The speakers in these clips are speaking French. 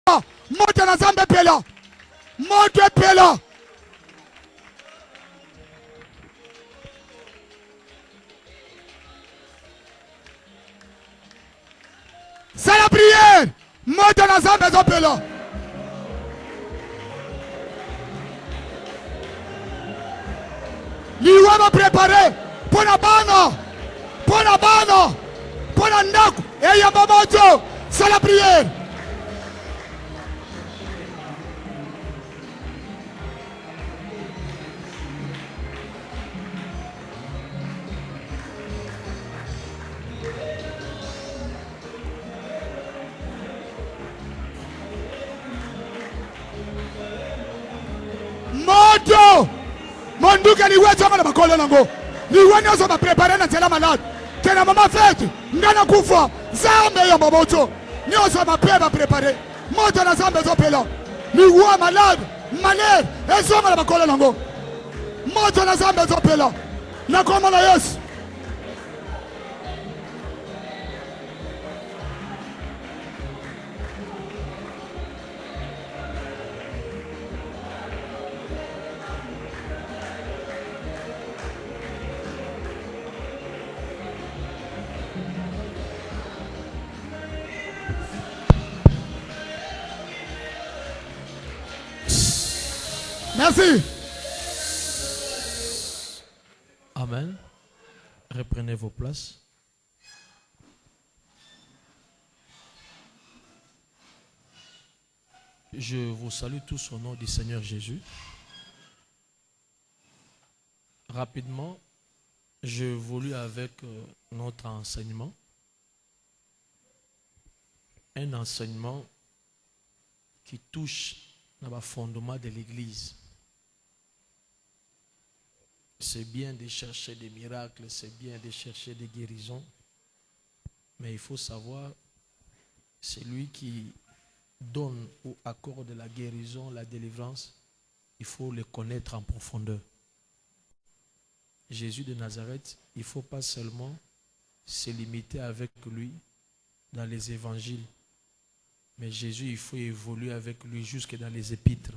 Moto na zambe pela. Moto pela. C'est la prière. Moto na zambe pela. Liwa va préparer pour la bana. Pour la bana. Pour la ndaku. Et yamba moto. C'est la prière. Moto monduka ni wetu ngana bakolo nango ni wani oso ba préparer na tela malade kena mama fete ngana kufa zambe ya moto ni oso ba préparer moto na zambe zo pela ni wa malade malade ezo ngana bakolo nango moto na zambe zo pela na koma na Yesu. Merci. Amen. Reprenez vos places. Je vous salue tous au nom du Seigneur Jésus. Rapidement, je voulais avec notre enseignement, un enseignement qui touche le fondement de l'Église. C'est bien de chercher des miracles, c'est bien de chercher des guérisons, mais il faut savoir, celui qui donne ou accorde la guérison, la délivrance, il faut le connaître en profondeur. Jésus de Nazareth, il ne faut pas seulement se limiter avec lui dans les évangiles, mais Jésus, il faut évoluer avec lui jusque dans les épîtres.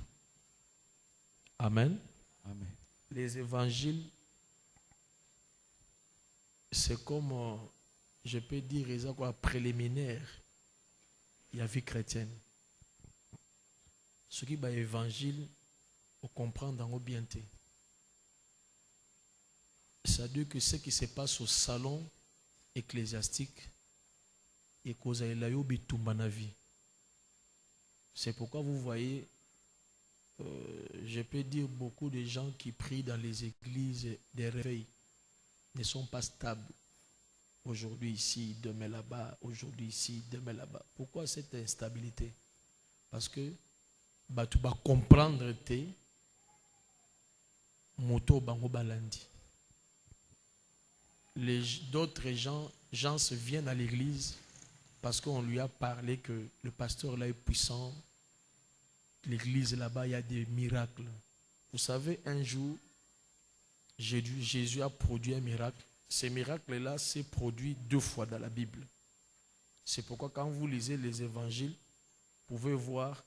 Amen. Amen. Les évangiles, c'est comme, je peux dire, préliminaire il y a vie chrétienne. Ce qui est évangile, on comprend dans nos bientés. C'est-à-dire que ce qui se passe au salon ecclésiastique et cause de la vie. C'est pourquoi vous voyez, je peux dire beaucoup de gens qui prient dans les églises des réveils ne sont pas stables. Aujourd'hui ici, demain là-bas, aujourd'hui ici, demain là-bas. Pourquoi cette instabilité? Parce que tu vas comprendre tes moto bango balandi. D'autres gens se viennent à l'église parce qu'on lui a parlé que le pasteur là est puissant. L'église là-bas, il y a des miracles. Vous savez, un jour, Jésus a produit un miracle. Ces miracles-là, c'est produit 2 fois dans la Bible. C'est pourquoi quand vous lisez les évangiles, vous pouvez voir,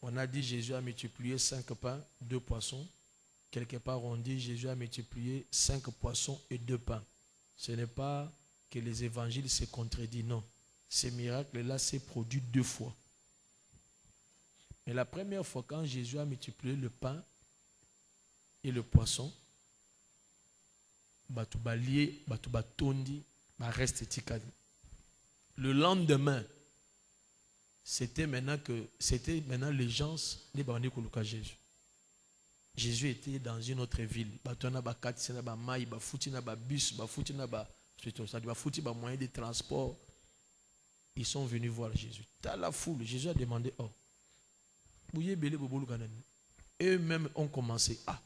on a dit Jésus a multiplié 5 pains, 2 poissons. Quelque part, on dit Jésus a multiplié 5 poissons et 2 pains. Ce n'est pas que les évangiles se contredisent, non. Ces miracles-là, c'est produit 2 fois. Mais la première fois, quand Jésus a multiplié le pain et le poisson, le lendemain, c'était maintenant les gens de Jésus. Jésus était dans une autre ville. Moyens de transport. Ils sont venus voir Jésus. Dans la foule, Jésus a demandé, eux-mêmes ont commencé. Ah,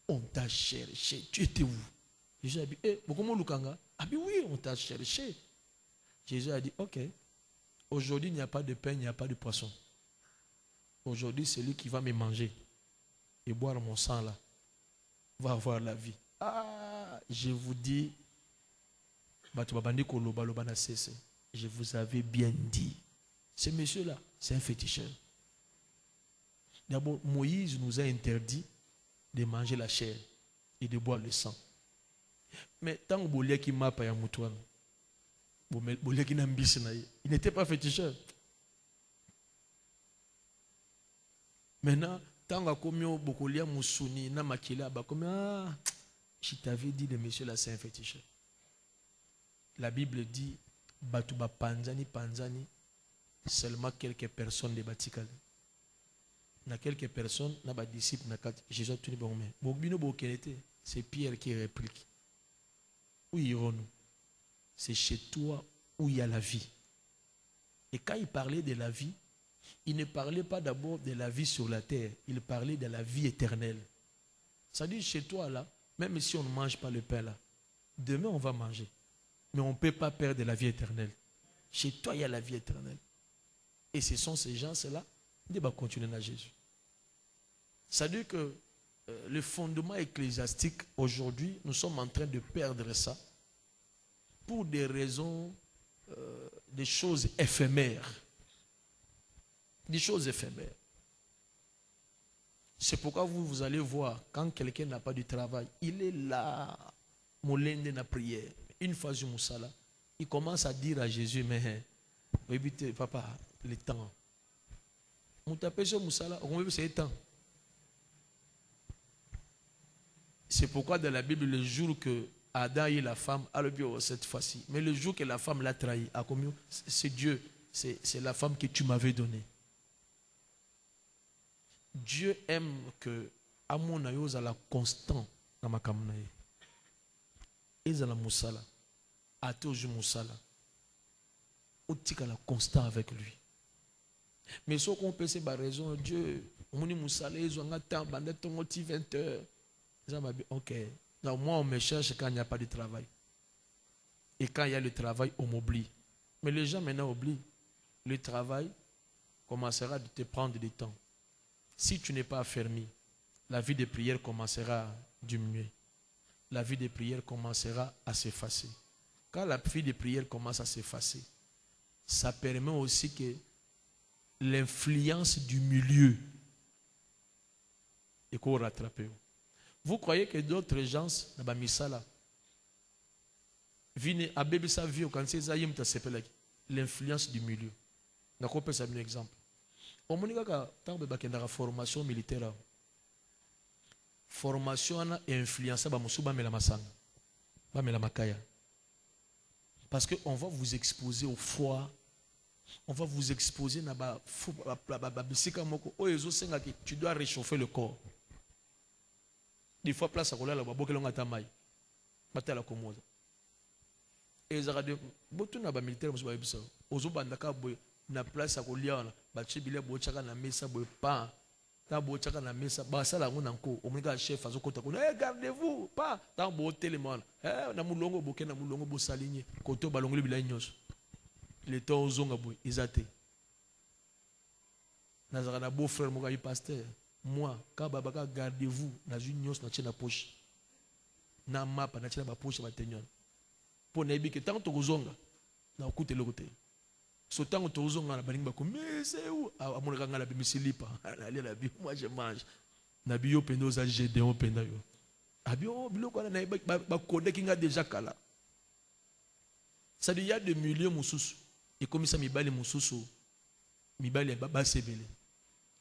on t'a cherché. Tu étais où? Jésus a dit, ah oui, on t'a cherché. Jésus a dit, ok. Aujourd'hui, il n'y a pas de pain, il n'y a pas de poisson. Aujourd'hui, celui qui va me manger et boire mon sang là va avoir la vie. Ah, je vous dis, je vous avais bien dit. Ce monsieur-là, c'est un féticheur. D'abord, Moïse nous a interdit de manger la chair et de boire le sang. Mais tant que m'a pas il n'était pas féticheur. Maintenant, tant que Moussouni, je t'avais dit, le monsieur là, c'est un féticheur. La Bible dit, Batuba Panzani, seulement quelques personnes de Batikal. Il y a quelques personnes, il y a des disciples, Jésus a tenu bon main. C'est Pierre qui réplique. Où irons-nous? C'est chez toi où il y a la vie. Et quand il parlait de la vie, il ne parlait pas d'abord de la vie sur la terre, il parlait de la vie éternelle. C'est-à-dire chez toi là, même si on ne mange pas le pain là, demain on va manger. Mais on ne peut pas perdre la vie éternelle. Chez toi il y a la vie éternelle. Et ce sont ces gens-là qui vont continuer à Jésus. C'est-à-dire que le fondement ecclésiastique, aujourd'hui, nous sommes en train de perdre ça pour des raisons, des choses éphémères. Des choses éphémères. C'est pourquoi vous allez voir, quand quelqu'un n'a pas de travail, il est là, molende na prière. Une fois je moussala, il commence à dire à Jésus, mais papa, le temps. C'est le temps. C'est pourquoi dans la Bible, le jour que Adam et la femme a le bio cette fois-ci, mais le jour que la femme l'a trahi, c'est Dieu, c'est la femme que tu m'avais donnée. Dieu aime que amon ayo la constant dans ma kamnaye. Et la musala, atoju musala, otika la constant avec lui. Mais ce qu'on peut c'est par raison Dieu, moni musala ils ont un temps bandé ton 20 heures. Ok. Donc moi on me cherche quand il n'y a pas de travail. Et quand il y a le travail, on m'oublie. Mais les gens maintenant oublient. Le travail commencera de te prendre du temps. Si tu n'es pas affermi, la vie de prière commencera à diminuer. La vie de prière commencera à s'effacer. Quand la vie de prière commence à s'effacer, ça permet aussi que l'influence du milieu est qu'on rattrape. Vous croyez que d'autres gens n'ont pas mis ça là? L'influence du milieu. D'accord, peut un exemple. Au Monika, tant que la formation militaire, formation a influencé parce qu'on va vous exposer au froid, on va vous exposer tu dois réchauffer le corps. Des fois, place à la la commode. Et ça de botu na ba militaire musu ba bisa ozo bandaka boy na place à Goliana ba chibile bo chaka na mesa boy pa ta bo chaka na mesa ba sala ngona nko omunika chef azokota ko gardez-vous pas ta bo télémon na mulongo boke na mulongo bo saligné koto balongoli bila nyos le temps ozonga boy izate na zaka na beau frère moka pasteur moi ka babaka gardez-vous na nyos na chena poche na mapa na chena ba poche ba tenyon pour n'aimer que tant que vous na écoutez le côté so tant que vous na balingi ba ko mais c'est où à mon kanga la bimisilipa aller la bi moi je mange na bio pendo za Gédéon penda yo abio biloko na ba kode kinga déjà kala ça dit il y a des milieux mususu et comme ça mibali mususu mibali ba sebele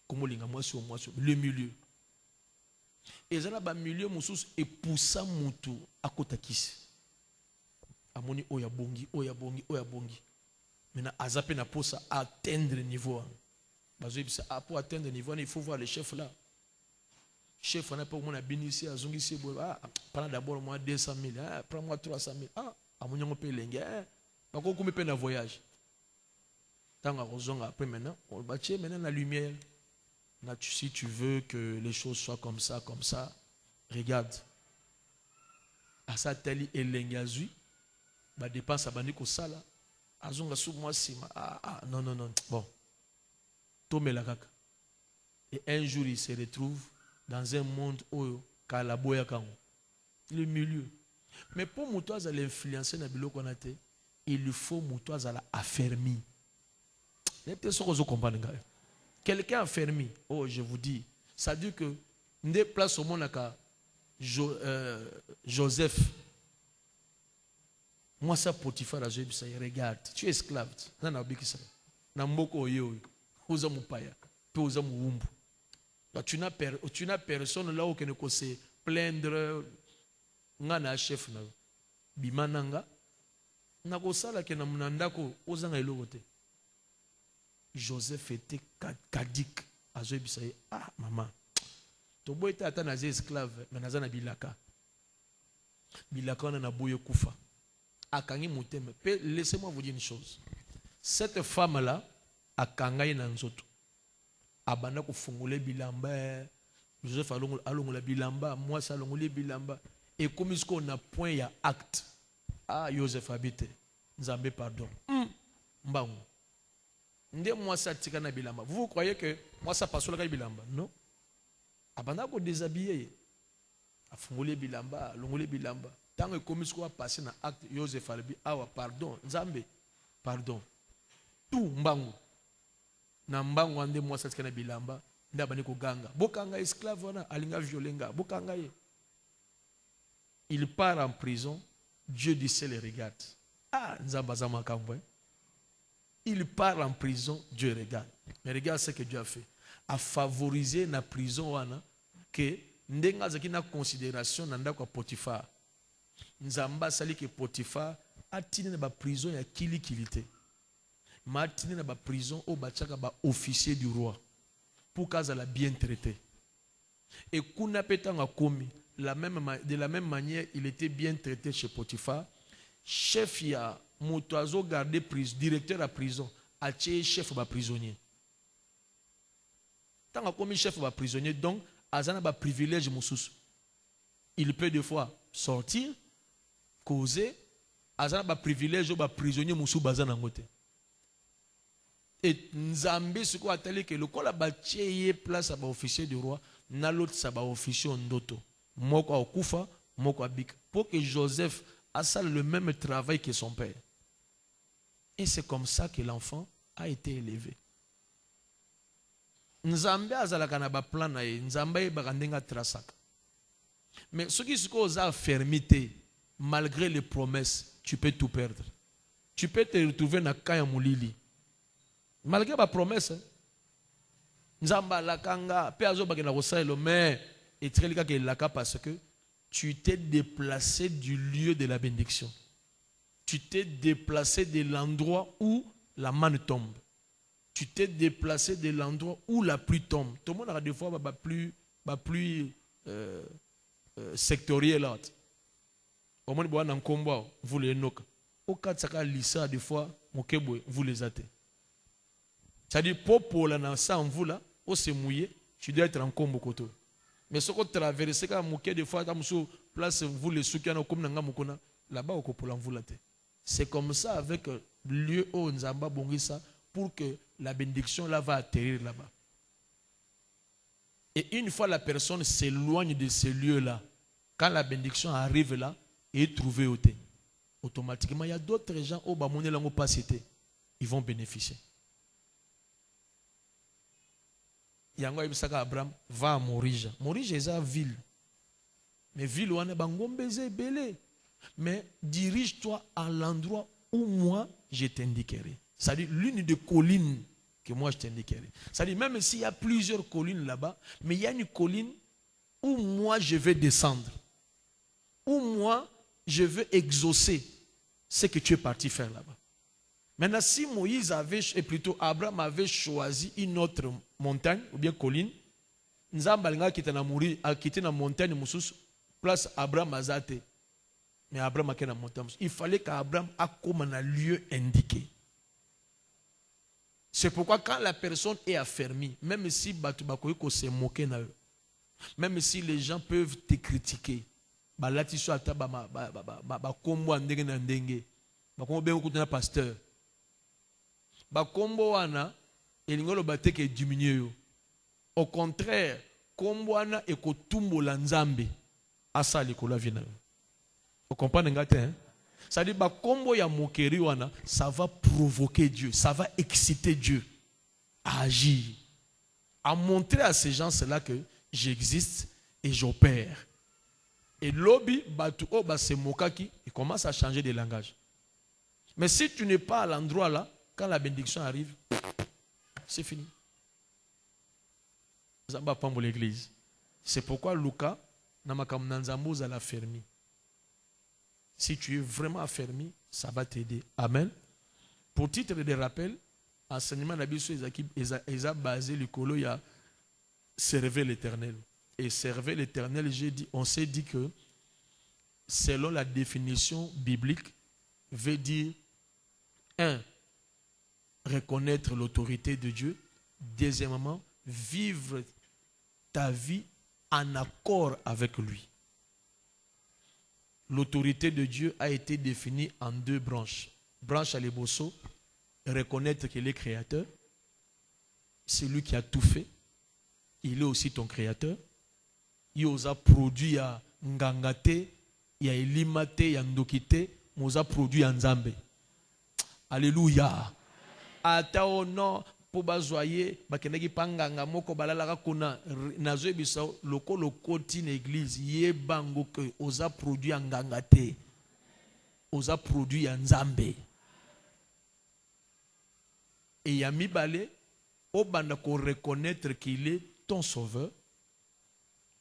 comme linga moi sur le milieu et ça là ba milieu mususu et poussa mutu akotakisi amoni oya bongi. Maintenant, azape na posa atteindre le niveau. Pour atteindre le niveau, il faut voir le chef là. Le chef, on n'a pas au moins bénéficié à Zungisi. Prends d'abord moi 200 000, prends-moi 300 000. Amoni on paye l'engue. Donc, on peut payer un voyage. Tant que après maintenant, on va maintenant la lumière. Si tu veux que les choses soient comme ça, regarde. Asa teli elengazui. Bah dépense à bandiko sala azonga sous moi sima non bon tombe la kaka et un jour il se retrouve dans un monde oyo kalaboya kango le milieu mais pour mutoise à l'influencer na biloko na te il faut mutoise à la affermi Quelqu'un a fermé. Oh, je vous dis. Ça dit que des places au monde à Joseph. Moi, ça, Potiphar, ça regarde. Tu es esclave. Non, non, tu n'as personne là où tu ne se plaindre. Ngana chef na bimananga. Nakosala ke na munandako ozanga elogote. Joseph était kadik. Azobisaye. Ah, maman. Tobo était ata naze esclave. Mais naza na bilaka. Bilaka na boye kufa. Akangi muteme. Laissez-moi vous dire une chose. Cette femme-là, akangai na nzoto. Abanda kufungule bilamba. Joseph alongola bilamba. Moi, ça alongole bilamba. Et comme on a point, il y a acte. Ah, Joseph habite. Nzambe, pardon. Mbangu. Nde moi ça tika na bilamba. Vous croyez que moi ça passe sur la bilamba? Non. Abanda ko déshabiller. Afungole bilamba, longole bilamba. Tant que comme on a passé na acte, Joseph albi. Ah, pardon. Nzambe, pardon. Tout mbangu. Na mbangu ande moi ça tika na bilamba. Nda bani ko ganga. Bokanga esclave wana alinga violenga. Bokanga ye. Il part en prison, Dieu dit c'est le regarde. Ah, Nzambazama Kambwe. Il part en prison, Dieu regarde. Mais regarde ce que Dieu a fait. A favoriser la prison wana que ndenga zaki na considération nanda kwa Potiphar. Nzamba sali que Potiphar a tine na ba prison ya kilikilité. Ma tine na ba prison au bachaka ba officier du roi pour kaza la bien traité. Et kuna petanga komi de la même manière, il était bien traité chez Potiphar. Chef, il y a Moutazo gardé prison, directeur à prison, a tué chef de prisonnier. Tant que comme chef de prisonnier, donc, Azana a un privilège, il peut des fois sortir, causer, Azana a un privilège de prisonnier, et Nzambe, ce qu'on a dit que le col a bâti place à l'officier du roi, n'a l'autre ça va officier en d'auto. Moko okufa, moko abik. Pour que Joseph a le même travail que son père. Et c'est comme ça que l'enfant a été élevé. Nzambe azalaka na ba plan na ye, Nzambe bakandenga trasaka. Mais ce qui se cause à fermité, malgré les promesses, tu peux tout perdre. Tu peux te retrouver na kaya mulili. Malgré la promesse, Nzamba lakanga, pe azo bakena kosaelo, mais et très parce que tu t'es déplacé du lieu de la bénédiction. Tu t'es déplacé de l'endroit où la manne tombe. Tu t'es déplacé de l'endroit où la pluie tombe. Tout le monde a des fois la pluie sectorielle. Au moins, vous les noka. Au cas de ça, lisa des fois, vous les ate. C'est-à-dire, pour la ça en vous là, au se mouiller, tu dois être en combo koto. Mais ce qu'on traverse, quand mouké des fois, place vous les soukiana comme nanga mukona, là-bas au pour l'envoulater. C'est comme ça avec le lieu où Nzamba bongisa pour que la bénédiction là va atterrir là-bas. Et une fois la personne s'éloigne de ce lieu-là, quand la bénédiction arrive là, et est trouvée automatiquement, il y a d'autres gens au Bamoné l'ont pas cité, ils vont bénéficier. Yango ibisaka Abraham va à Morija. Morija est une ville. Mais ville où on est bangombeze belé. Mais dirige-toi à l'endroit où moi je t'indiquerai. C'est-à-dire l'une des collines que moi je t'indiquerai. C'est-à-dire même s'il y a plusieurs collines là-bas, mais il y a une colline où moi je vais descendre. Où moi je veux exaucer ce que tu es parti faire là-bas. Maintenant, si Moïse avait, et plutôt Abraham avait choisi une autre montagne, ou bien colline, Nzambalinga qui était dans la montagne, place Abraham Azate. Mais Abraham a quitté la montagne. Il fallait qu'Abraham ait comme un lieu indiqué. C'est pourquoi quand la personne est affermie, même si Batubakoyko s'est moqué, même si les gens peuvent te critiquer, pasteur. Bakombo wana elingolo bateke diminuer. Au contraire, kombo wana ekotumbo la nzambe asali kola vina. Vous comprenez ngate hein? Ça dit bakombo ya mokeri wana, ça va provoquer Dieu, ça va exciter Dieu. à agir, à montrer à ces gens-là que j'existe et j'opère. Et l'obi, c'est mokaki, il commence à changer de langage. Mais si tu n'es pas à l'endroit là, quand la bénédiction arrive, c'est fini. Pour l'église. C'est pourquoi Lucas n'a l'a fermé. Si tu es vraiment affermi, ça va t'aider. Amen. Pour titre de rappel, enseignement de la Bible, ils ont basé le colo, il y a servir l'Éternel. Et servir l'Éternel, on s'est dit que selon la définition biblique, veut dire 1. Reconnaître l'autorité de Dieu. Deuxièmement, vivre ta vie en accord avec lui. L'autorité de Dieu a été définie en 2 branches. Branche à l'ebosso, reconnaître qu'il est créateur. C'est lui qui a tout fait. Il est aussi ton créateur. Il a produit à ngangate, il y a elimate, il y a ndokite, il a produit en Nzambe. Alléluia. Ata ono po bazoye bakendaki panganga moko balalaka kuna nazo ebisa lokolo koti na église ye bango que oza produit en ngangate. Oza produit en Nzambe. Et ya mibale obanda ko reconnaître qu'il est ton sauveur,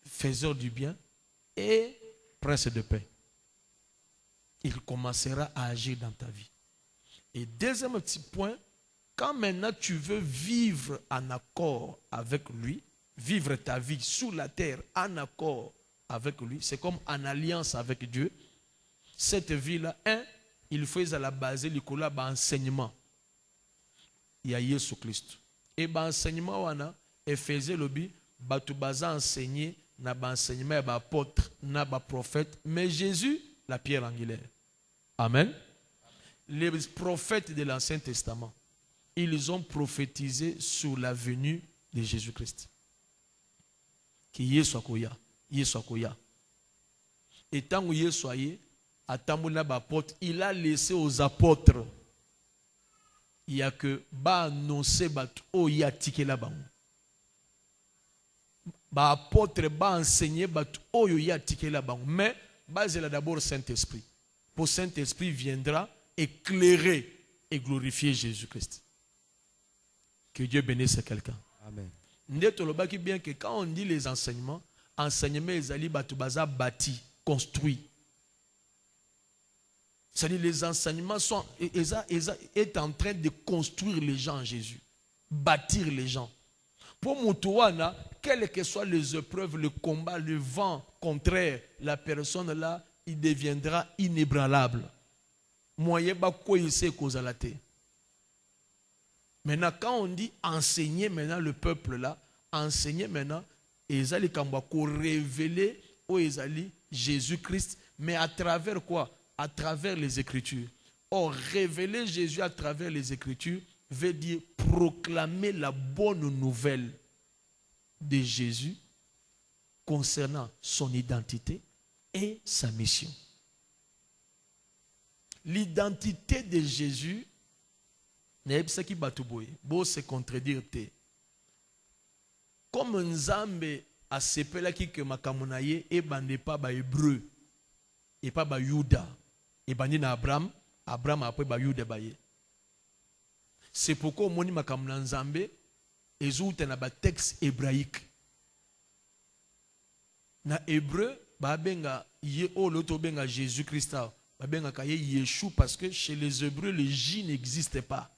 faiseur du bien et prince de paix. Il commencera à agir dans ta vie. Et deuxième petit point, quand maintenant tu veux vivre en accord avec lui, vivre ta vie sous la terre en accord avec lui, c'est comme en alliance avec Dieu. Cette vie-là, il faut à la base du enseignement. Il y a Jésus Christ. Et l'enseignement, Éphésiens le dit, batu baza enseigné na ba enseignement ba apôtre na ba prophète, mais Jésus la pierre angulaire. Amen. Les prophètes de l'Ancien Testament, ils ont prophétisé sur la venue de Jésus-Christ. Qui Yesu akoya, Yesu akoya. Et tant que Yesu aye, atamboula ba apôtre, il a laissé aux apôtres. Il y a que ba annoncer ba o ya tike la ba. Ba apôtre ba enseigner ba o ya tike la ba. Mais ba c'est d'abord Saint-Esprit. Pour Saint-Esprit viendra éclairer et glorifier Jésus-Christ. Que Dieu bénisse quelqu'un. Amen. Ndetolobaki bien que quand on dit les enseignements ezali batu baza bâti, construit. C'est-à-dire les enseignements sont est en train de construire les gens en Jésus, bâtir les gens. Pour Moutouana, quelles que soient les épreuves, le combat, le vent contraire, la personne là, il deviendra inébranlable. Moyen ba quoi il sait cause à la terre. Maintenant, quand on dit enseigner maintenant le peuple là, enseigner maintenant, ezali kambako révéler au ezali Jésus-Christ, mais à travers quoi? À travers les Écritures. Or, révéler Jésus à travers les Écritures veut dire proclamer la bonne nouvelle de Jésus concernant son identité et sa mission. L'identité de Jésus n'est pas ce qui va tout beau se contredire. Comme Nzambe a sepelé que makamunaye et bande pas ba hébreu et pas ba Yuda et bande na Abraham après ba Yuda baye. C'est pourquoi au moni makamuna Nzambe ezouta na ba texte hébraïque. Na hébreu ba benga ye o loto benga Jésus-Christ ba benga kaye Yeshua parce que chez les hébreux le J n'existe pas.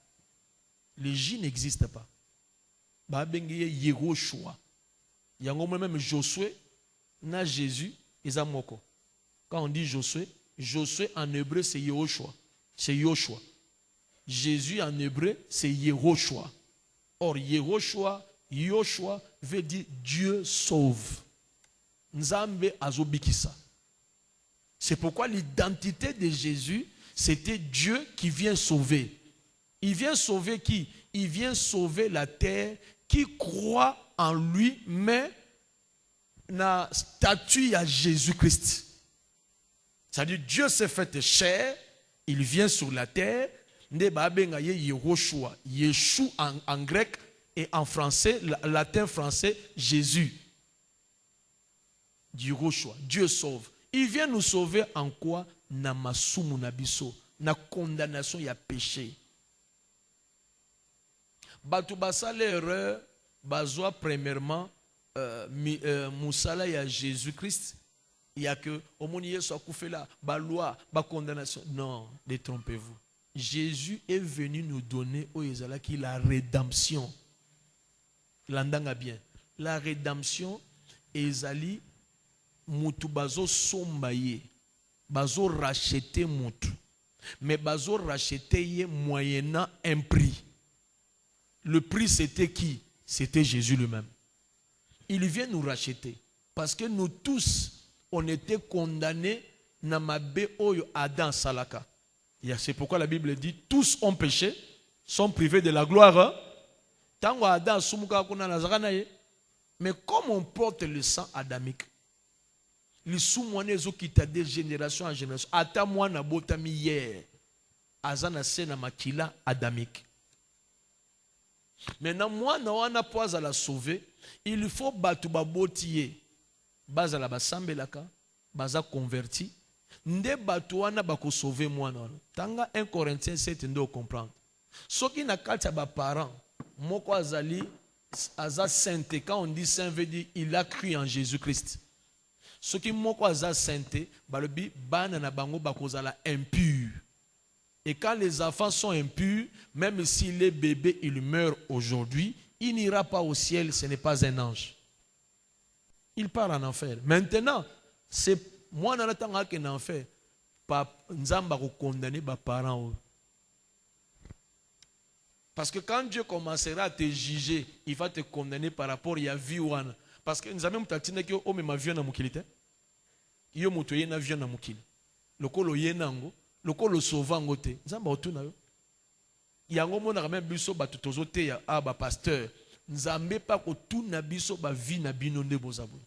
Le J n'existe pas. Ba benga ye Yehoshua. Yango même Josué na Jésus ezamoko. Quand on dit Josué en hébreu c'est Yehoshua. C'est Yoshua. Jésus en hébreu c'est Yehoshua. Or Yehoshua, Yoshua veut dire Dieu sauve. Nzambe azobikisa. C'est pourquoi l'identité de Jésus, c'était Dieu qui vient sauver. Il vient sauver qui? Il vient sauver la terre qui croit en lui, mais na statut à Jésus-Christ. C'est-à-dire Dieu s'est fait chair, il vient sur la terre, Yeshua en grec, et en français, latin français, Jésus. Diroshwa, Dieu sauve. Il vient nous sauver en quoi? Na masumu na biso, na condamnation ya péché. Batu basale erreur, bazwa premièrement musala ya Jésus-Christ. Il y a que au monde Yesu akufela, ba loi, ba condamnation. Non, détrompez-vous. Jésus est venu nous donner au Ezala qui la rédemption. Landanga bien. La rédemption ezali mutu bazo sombaye, bazo racheter mutu, mais bazo racheter ye moyennant un prix. Le prix c'était qui? C'était Jésus lui-même. Il vient nous racheter parce que nous tous on était condamnés na mabe oyo Adam salaka. C'est pourquoi la Bible dit tous ont péché, sont privés de la gloire. Tango Adam sumuka kuna nazakana ye, mais comme on porte le sang adamique, les soumouane zo kita de génération en génération. Ata mwana botami hier, azana sena makila adamique. Maintenant mwana wana poza la sauver, il faut batu babotiye, baza la basambelaka, baza converti, nde batu wana bako sauver mwana wana. Tanga 1 Corinthiens 7 ndo comprendre. Soki na kati ya ba parents, moko azali aza sainte, quand on dit saint veut dire il a cru en Jésus-Christ. Ce qui moko aza sainte, balobi bana na bango bakozala impur. Et quand les enfants sont impurs, même s'il est bébé, il meurt aujourd'hui, il n'ira pas au ciel, ce n'est pas un ange. Il part en enfer. Maintenant, c'est moi dans l'attente qu'en enfer, nzamba ko condamner ba parents. Parce que quand Dieu commencera à te juger, il va te condamner par rapport à la vie wana. Parce que nous avons dit que nous avons vu na mukilite. Yo muto yena vie na mukili. Lokolo yenango, lokolo sovango te. Nzamba otuna yo. Yango mona même biso batu tozote ya aba pasteur. Nzambe pa ko tuna biso ba vie na bino nde bozabo.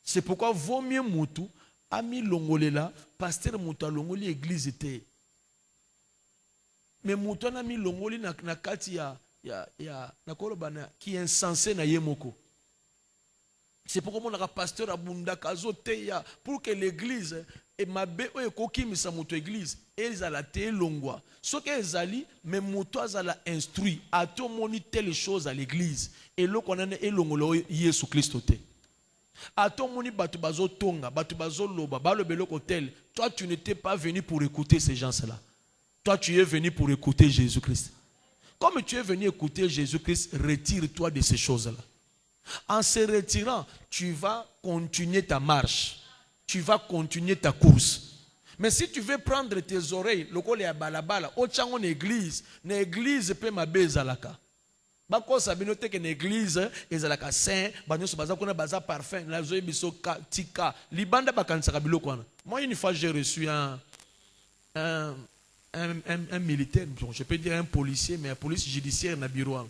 C'est pourquoi vaut mieux mutu ami longolela, pasteur mutu longoli église te. Mais mutu na mi longoli na kati ya na kolobana qui est insensé na yemoko. C'est pourquoi mon pasteur abunda kazoteya pour que l'église et mabe o ekokimisa mutu église ezala te longwa. Ce que ezali mais mutu azala instruit a tout moni telle chose à l'église et lo konane elongolo Yesu Christ te. A tout moni batu bazo tonga, batu bazo loba, balobelo kotel. Toi tu n'étais pas venu pour écouter ces gens-là. Toi tu es venu pour écouter Jésus-Christ. Comme tu es venu écouter Jésus-Christ, retire-toi de ces choses-là. En se retirant, tu vas continuer ta marche. Tu vas continuer ta course. Mais si tu veux prendre tes oreilles, le col est à balabala, au tchangon église, l'église peut m'abaisser à la cas. Bako sabinote que l'église est à la cas saint, banyo baza kona baza parfum, la zoe biso tika, libanda bakansa kabilo kwana. Moi une fois j'ai reçu un militaire, je peux dire un policier, mais un policier judiciaire na bureau.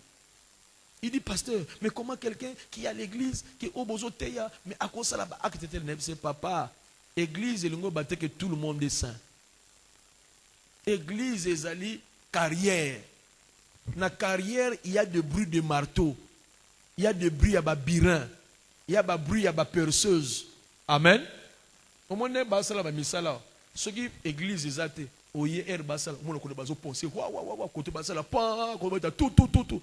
Il dit, pasteur, mais comment quelqu'un qui est à l'église, qui est au bozoteya, mais à cause de ça, c'est papa. Église, c'est que tout le monde est saint. Église, c'est carrière. Dans la carrière, il y a des bruits de marteau. Il y a des bruits à birin. Il y a des bruits à perceuse. Amen. Au moins, il y a des misala. Ce qui est église, c'est oye air basal mo le ko bazo penser wa côté basal pa ko tout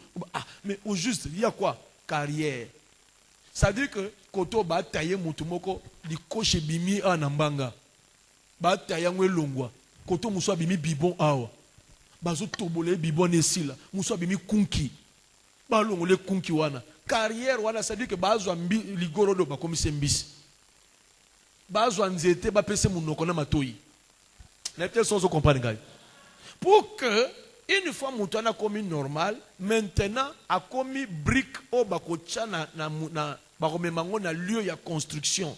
mais au juste il y a quoi carrière, ça veut dire que koto ba tailler mutu moko li coche bimi anambanga ba tailler ngwe longwa koto muso bimi bibon awa bazo tobole bibon esila muso bimi kunki ba longole kunki wana carrière wana, ça veut dire que bazo mbi ligorodo ba komise mbisi bazo nzete ba pese munoko na matoyi. Pour que, une fois Moutana commis normal, maintenant, a commis brique au bakocha na lieu de construction.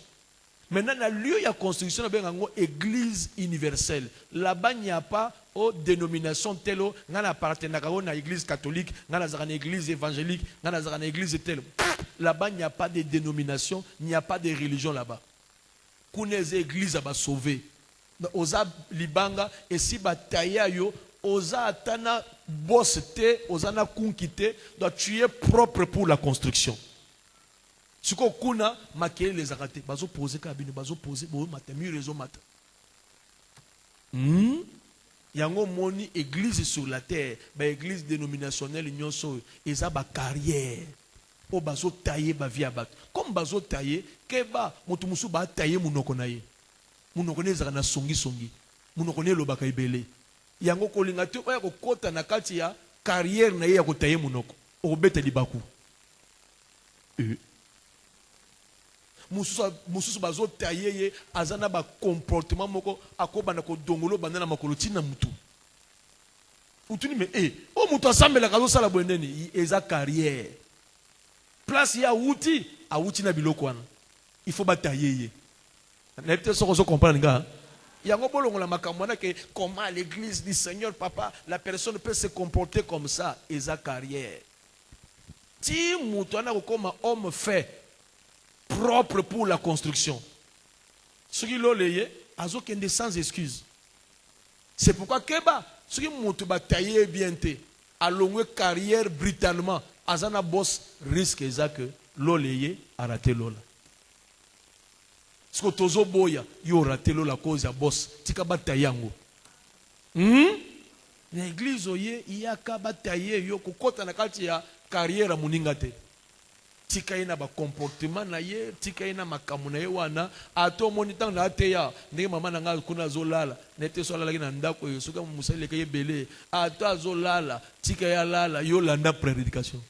Maintenant, dans le lieu de construction, il y a une église universelle. Là-bas, il n'y a pas de dénomination telle, il y a une église catholique, il y a une église évangélique, il y a une église telle. Là-bas, il n'y a pas de dénomination, il n'y a pas de religion là-bas. Qu'on les églises à sauver. Oza libanga et si bataya yo osa atana boss te, osa na kunkite, donc tu es propre pour la construction. Ce qu'on a, maquillé les arrêtés. Bazo poser cabine, bazo poser, bon matin, mieux raison matin. Yango moni église sur la terre, ba église dénominationnelle union so, eza ba carrière. O bazo tailler ba vie abat. Comme bazo tailler, keba moto musu ba tailler munoko na ye. Munoko ne zaka na songi songi. Munoko ne lobaka ibele. Yango kolinga te oya ko kota na kati ya carrière na ye ya ko tailler munoko. O beta libaku. Mususu bazo tailler ye azana ba comportement moko akobana ko dongolo bandana makolo tina mutu. Utuni me o mutu asambela kazo sala bwendeni eza carrière. Place ya outi a outi na biloko wana. Il faut batailler ye. Na peut-être ça comprendre nga. Yango bolongo la makambo na ke comment l'église du Seigneur papa la personne peut se comporter comme ça eza carrière. Ti mutu ana ko comme homme fait propre pour la construction. Ce qui l'ont leye, azo kende sans excuse. C'est pourquoi Keba, ce qui monte batailler bien te, a longue carrière brutalement, azana boss risque que l'on leye a raté l'ola. Ce que tozo boya, yo raté l'ola cause ya boss, tika batayango. L'église oye, iya ka batailler yo kokota na kati ya carrière a muningate. Tika ina ba comportement na ye, tika ina makamu na ye wana, ato monitan na ateya, ndenge mama na nga kuna zolala, nete so lala na ndako yo, soka musali ke bele, ato azolala, tika ya lala, yo landa prédication.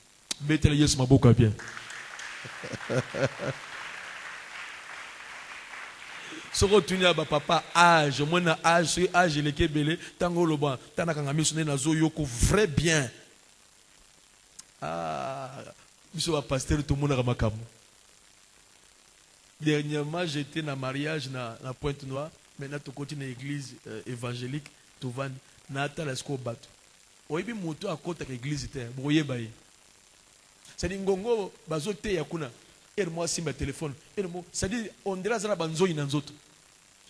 Betele Yesu maboka bien. Soko tunia ba papa âge, mona âge leke bele, tango loba, tanaka ngamiso na zo yoko vrai bien. Je suis pasteur tout le monde a makamu. Dernièrement, j'étais dans un mariage na Pointe-Noire. Maintenant, tu continues dans l'église évangélique. Tu vas dans la esco bateau. Oyebi moto à côté de l'église. Boye baye. C'est-à-dire, ngongo, bazote yakuna. Et moi, si ma téléphone. C'est-à-dire, on dirait que banzo inanzoto.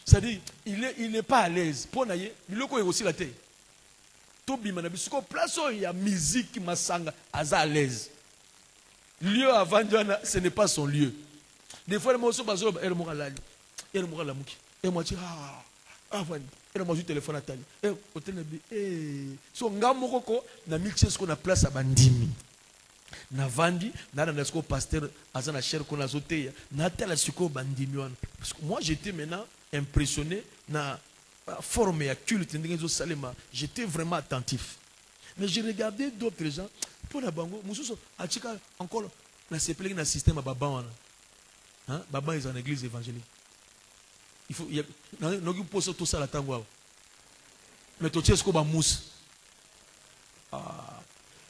C'est-à-dire, il n'est pas à l'aise. Pour naye, il est aussi la tête. Tobi manabisuko place où il y a musique masanga, aza à l'aise. Lieu avant ce n'est pas son lieu. Des fois, les mots sont basés sur le moral. Et le moral, et moi, je dis, et moi, je téléphone à Tani. Et au téléphone, so, ngamoko, na mixé ce qu'on a place à Bandimi. Na vandi, na l'esco pasteur, azana cher qu'on a zoté, na tel suko Bandimi. Parce que moi, j'étais maintenant impressionné, na formé à culte, j'étais vraiment attentif. Mais j'ai regardé d'autres gens. Pour la bango, mususo achika encore na sepelé na système baba wana. Hein? Baba est en église évangélique. Il faut no pose tout ça la tango. Mais to tiesko ba mousse.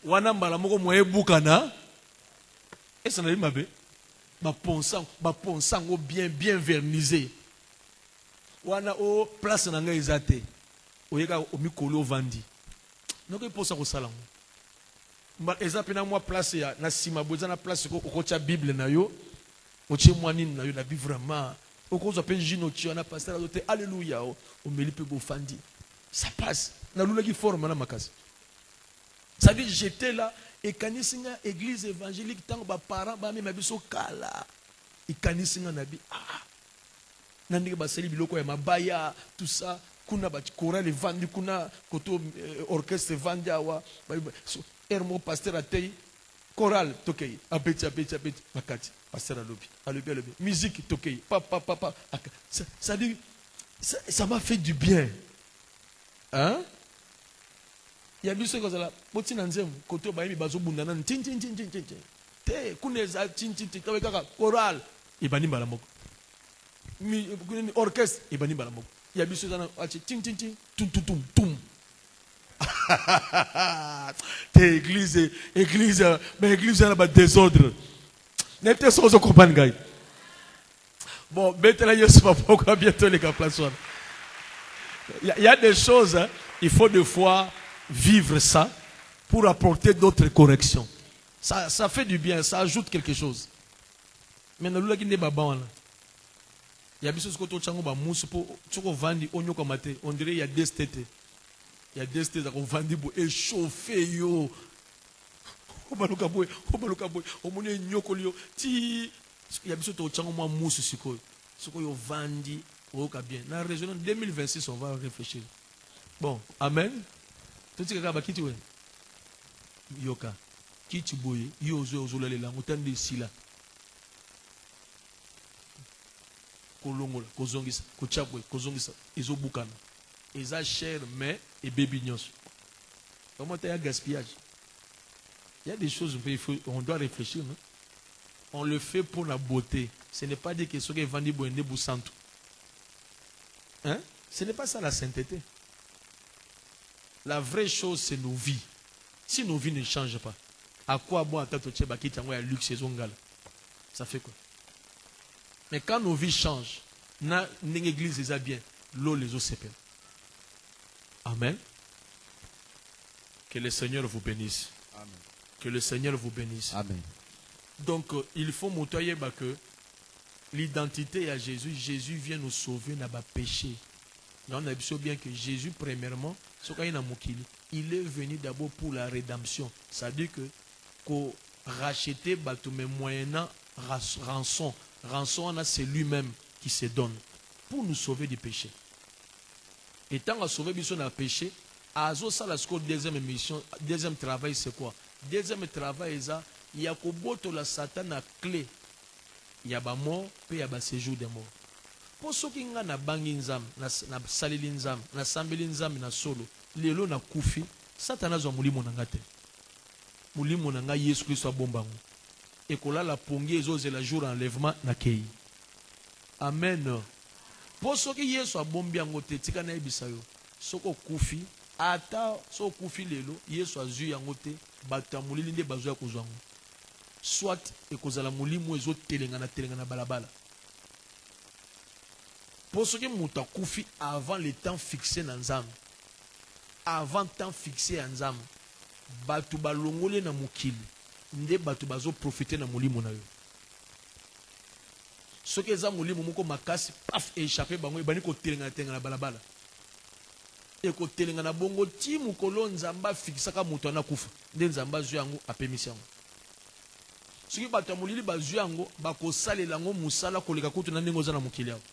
Wana mbala moko moye bukana. Et ça n'a pas mabe. Ba ponsang bien vernisé. Wana o place na nga ezate. Oyeka o mikolo vandi. No ko pose ko salango. Exemple na moi place ya na sima boza na place ko okocha bible na yo oche mwanini na yo na bi vraiment okozo pe jino chi na pasteur azote alléluia o melipe bo fandi ça passe na lula ki forme na makasi ça dit j'étais là et kanisinga église évangélique tango ba parents ba mema biso kala et kanisinga na bi na ndike ba seli biloko ya mabaya tout ça kuna ba chorale vandi kuna koto orchestre vandi awa Ermo pasteur atei chorale tokei apeti makati pasteur alobi musique tokei papa ça dit ça m'a fait du bien hein il y a biso ko zala botina nzemu koto ba yimi bazo bundana tin te kuneza tin tawe kaka chorale ibani mbala moko orchestre ibani mbala moko il y a biso zana achi tin tum église, mais l'église a un désordre. N'est-ce pas ce qu'on comprend, gars? Bon, maintenant, je ne sais pas pourquoi bientôt les gars placent. Il y a des choses, hein, il faut des fois vivre ça pour apporter d'autres corrections. Ça fait du bien, ça ajoute quelque chose. Mais nous, il y a des choses que tu as mousse pour vendre, on dirait qu'il y a des têtes. Il y a des stés qui ont vendu pour échauffer yo. Obaluka boy, omone nyokolio ti il y a besoin de chango moi mousse siko. Siko yo vendi au bien. Na raison 2026 on va réfléchir. Bon, amen. Tout ce que kaba kiti we. Yoka. Kiti boy, yo zo la la mutande sila. Kolongola, kozongisa, kochapwe, kozongisa, ezobukana. Eza cher mais et baby nyos. Comment tu as gaspillage? Il y a des choses on doit réfléchir. Non? On le fait pour la beauté. Ce n'est pas dire que ce qui est vendu pour un santo. Hein? Ce n'est pas ça la sainteté. La vraie chose, c'est nos vies. Si nos vies ne changent pas, à quoi bon attendre à luxe et zongal? Ça fait quoi? Mais quand nos vies changent, l'église est bien, l'eau les eaux s'épellent. Amen. Que le Seigneur vous bénisse. Amen. Que le Seigneur vous bénisse. Amen. Donc, il faut montrer que l'identité à Jésus, Jésus vient nous sauver dans le péché. On a vu bien que Jésus, premièrement, il est venu d'abord pour la rédemption. C'est-à-dire que racheter, mais moyennant rançon. Rançon, c'est lui-même qui se donne pour nous sauver du péché. Et tant à sauver le péché, à ça la deuxième mission, deuxième travail, c'est quoi? Deuxième travail, il y a que la Satan a clé. Il y a des morts, puis il y a des séjours de mort. Pour ceux qui ont na bangi nzam, na salili nzam, na sambeli nzam na solo, lelo na kufi, Satan a mulimo na ngate. Mulimo na nga Yesu Christ a bombango. Et que là la pongi ezose la jour enlèvement na kei. Amen. Pour ceux qui Yesu a bombiango te tika na ebisayo, soko kufi, ata so kufi lelo, Yesu a zu yango te, bata mulili nde bazo ya kozwango. Soit ekozala mulimo ezo telenga na balabala. Pour ceux qui m'ont koufi avant le temps fixé dans Nzam, avant le temps fixé en Nzam, batu balongole na mukili, nde batu bazo profiter na mulimo na yo. Ceux qui ont mulimo moko makasi, paf, échappé bango, bani ko telenga na balabala. Et ko telenga na bongo ti mukolo Nzamba fixaka mutu na kufa, nde Nzamba zu yango apemisi yango. Ceux qui batu mulili bazu yango, bako salela ngo musala koleka kutu na ndenge na mukili yango.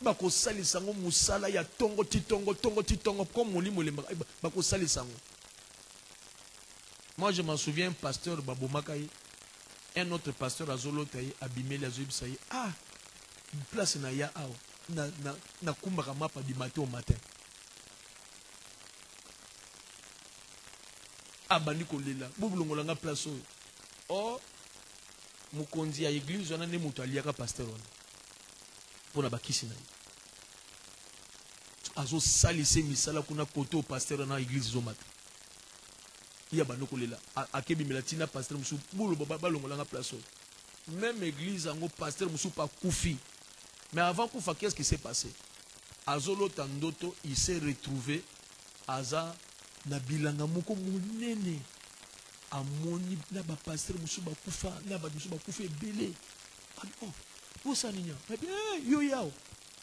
Bako sali sango musala ya tongo titongo comme molimo lemba bako sali sango. Moi je m'en souviens pasteur Babomakai, un autre pasteur Azolotaï abimeli azobisayi ah place na ya ao na kumbaka mapa du matin au matin. Abandi kolela bobulongolanga place oyo. Oh mukonzi ya église wana ne mutu aliaka pasteur wana. Pour la bakisi na azo salise misala kuna koto au pasteur na église zo mata iya banoko lela akebi melatina pasteur musu bulu baba longolanga place même église ango pasteur musu pa kufi mais avant kufa qu'est-ce qui s'est passé azolo tandoto il s'est retrouvé aza na bilanga moko munene amoni na ba pasteur musu ba kufa na ba musu ba kufa ebele oh où ça ninya mais bien yo yao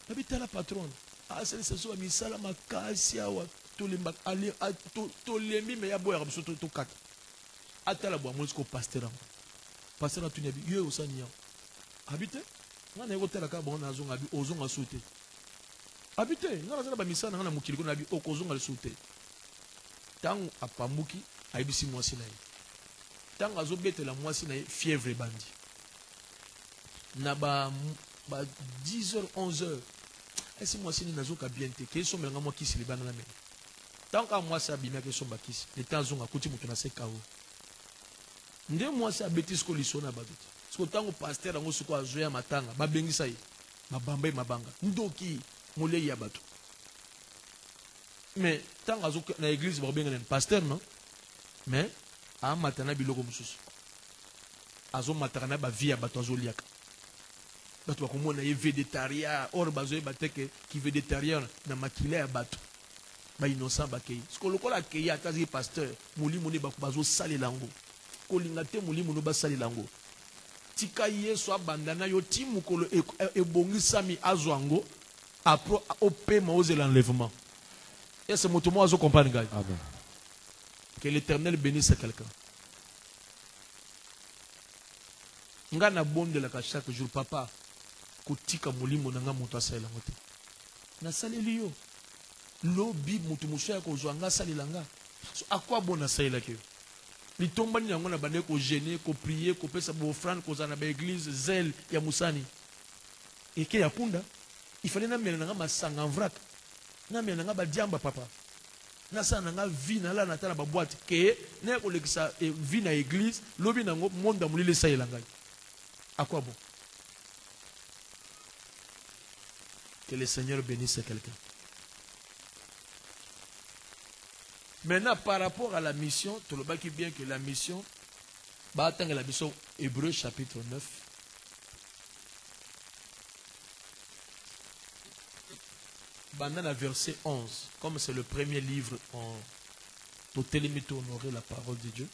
habita la patronne ah c'est ça misala makasi awa tolemba ali tolembi mais ya boya biso to kaka atala bo amolsko pasteur na tunya bi yo ça ninya habite ngana yoko tela ka bon nazonga bi ozonga sauter habite ngana zala ba misala ngana mukili ko na bi okozonga le sauter tangu apambuki aibisi mwasi na ye tangu azobetela mwasi na ye fièvre bandi na ba 10h 11h est-ce moi si nous n'avons qu'à bien te que sont maintenant moi qui se libère dans la main tant qu'à moi ça bimia que sont bakis les temps ont à côté mutu na se kao nde moi ça bêtise ko lisona ba bêtise parce que tant pasteur ngo siko azoya matanga ba bengisa yi mabamba mabanga ndoki mole ya bato mais tant azo na église ba benga pasteur non mais a matana biloko mususu azo matana ba vie ya bato azo liaka bato bakomona ye végétarien or bazoye bateke ki végétarien na makila ya bato ba innocent bakei siko lokola kei atazi pasteur mulimo ne bazo sali lango kolinga te mulimo no ba sali lango tika Yesu abandana yo ti mukolo ebongisami azwango apro opema oze l'enlèvement Et ce mot, moi, je comprends. Amen. Que l'Éternel bénisse quelqu'un. Nga na bonde la chaque jour papa kotika molimo na nga moto asala ngote. Na saleli yo. Lobi mutu musoya ko zwanga salilanga. So à quoi bon na sala ke? Li tombani yango na bande ko gêner, ko prier, ko pesa bo offrande ko za na ba église zèle ya musani. Et que ya punda, il fallait na mena nga masanga en vrac. Na mena nga ba diamba papa. Na sa na nga vie na la na ta na ba boîte ke na ko lekisa vie na église, lobi na ngo monde mulile salilanga. À quoi bon? Que le Seigneur bénisse quelqu'un. Maintenant, par rapport à la mission, tu le vois qui bien que la mission, bah, attends la mission, Hébreux chapitre 9. Dans le verset 11, comme c'est le premier livre en totélimité honorer la parole de Dieu.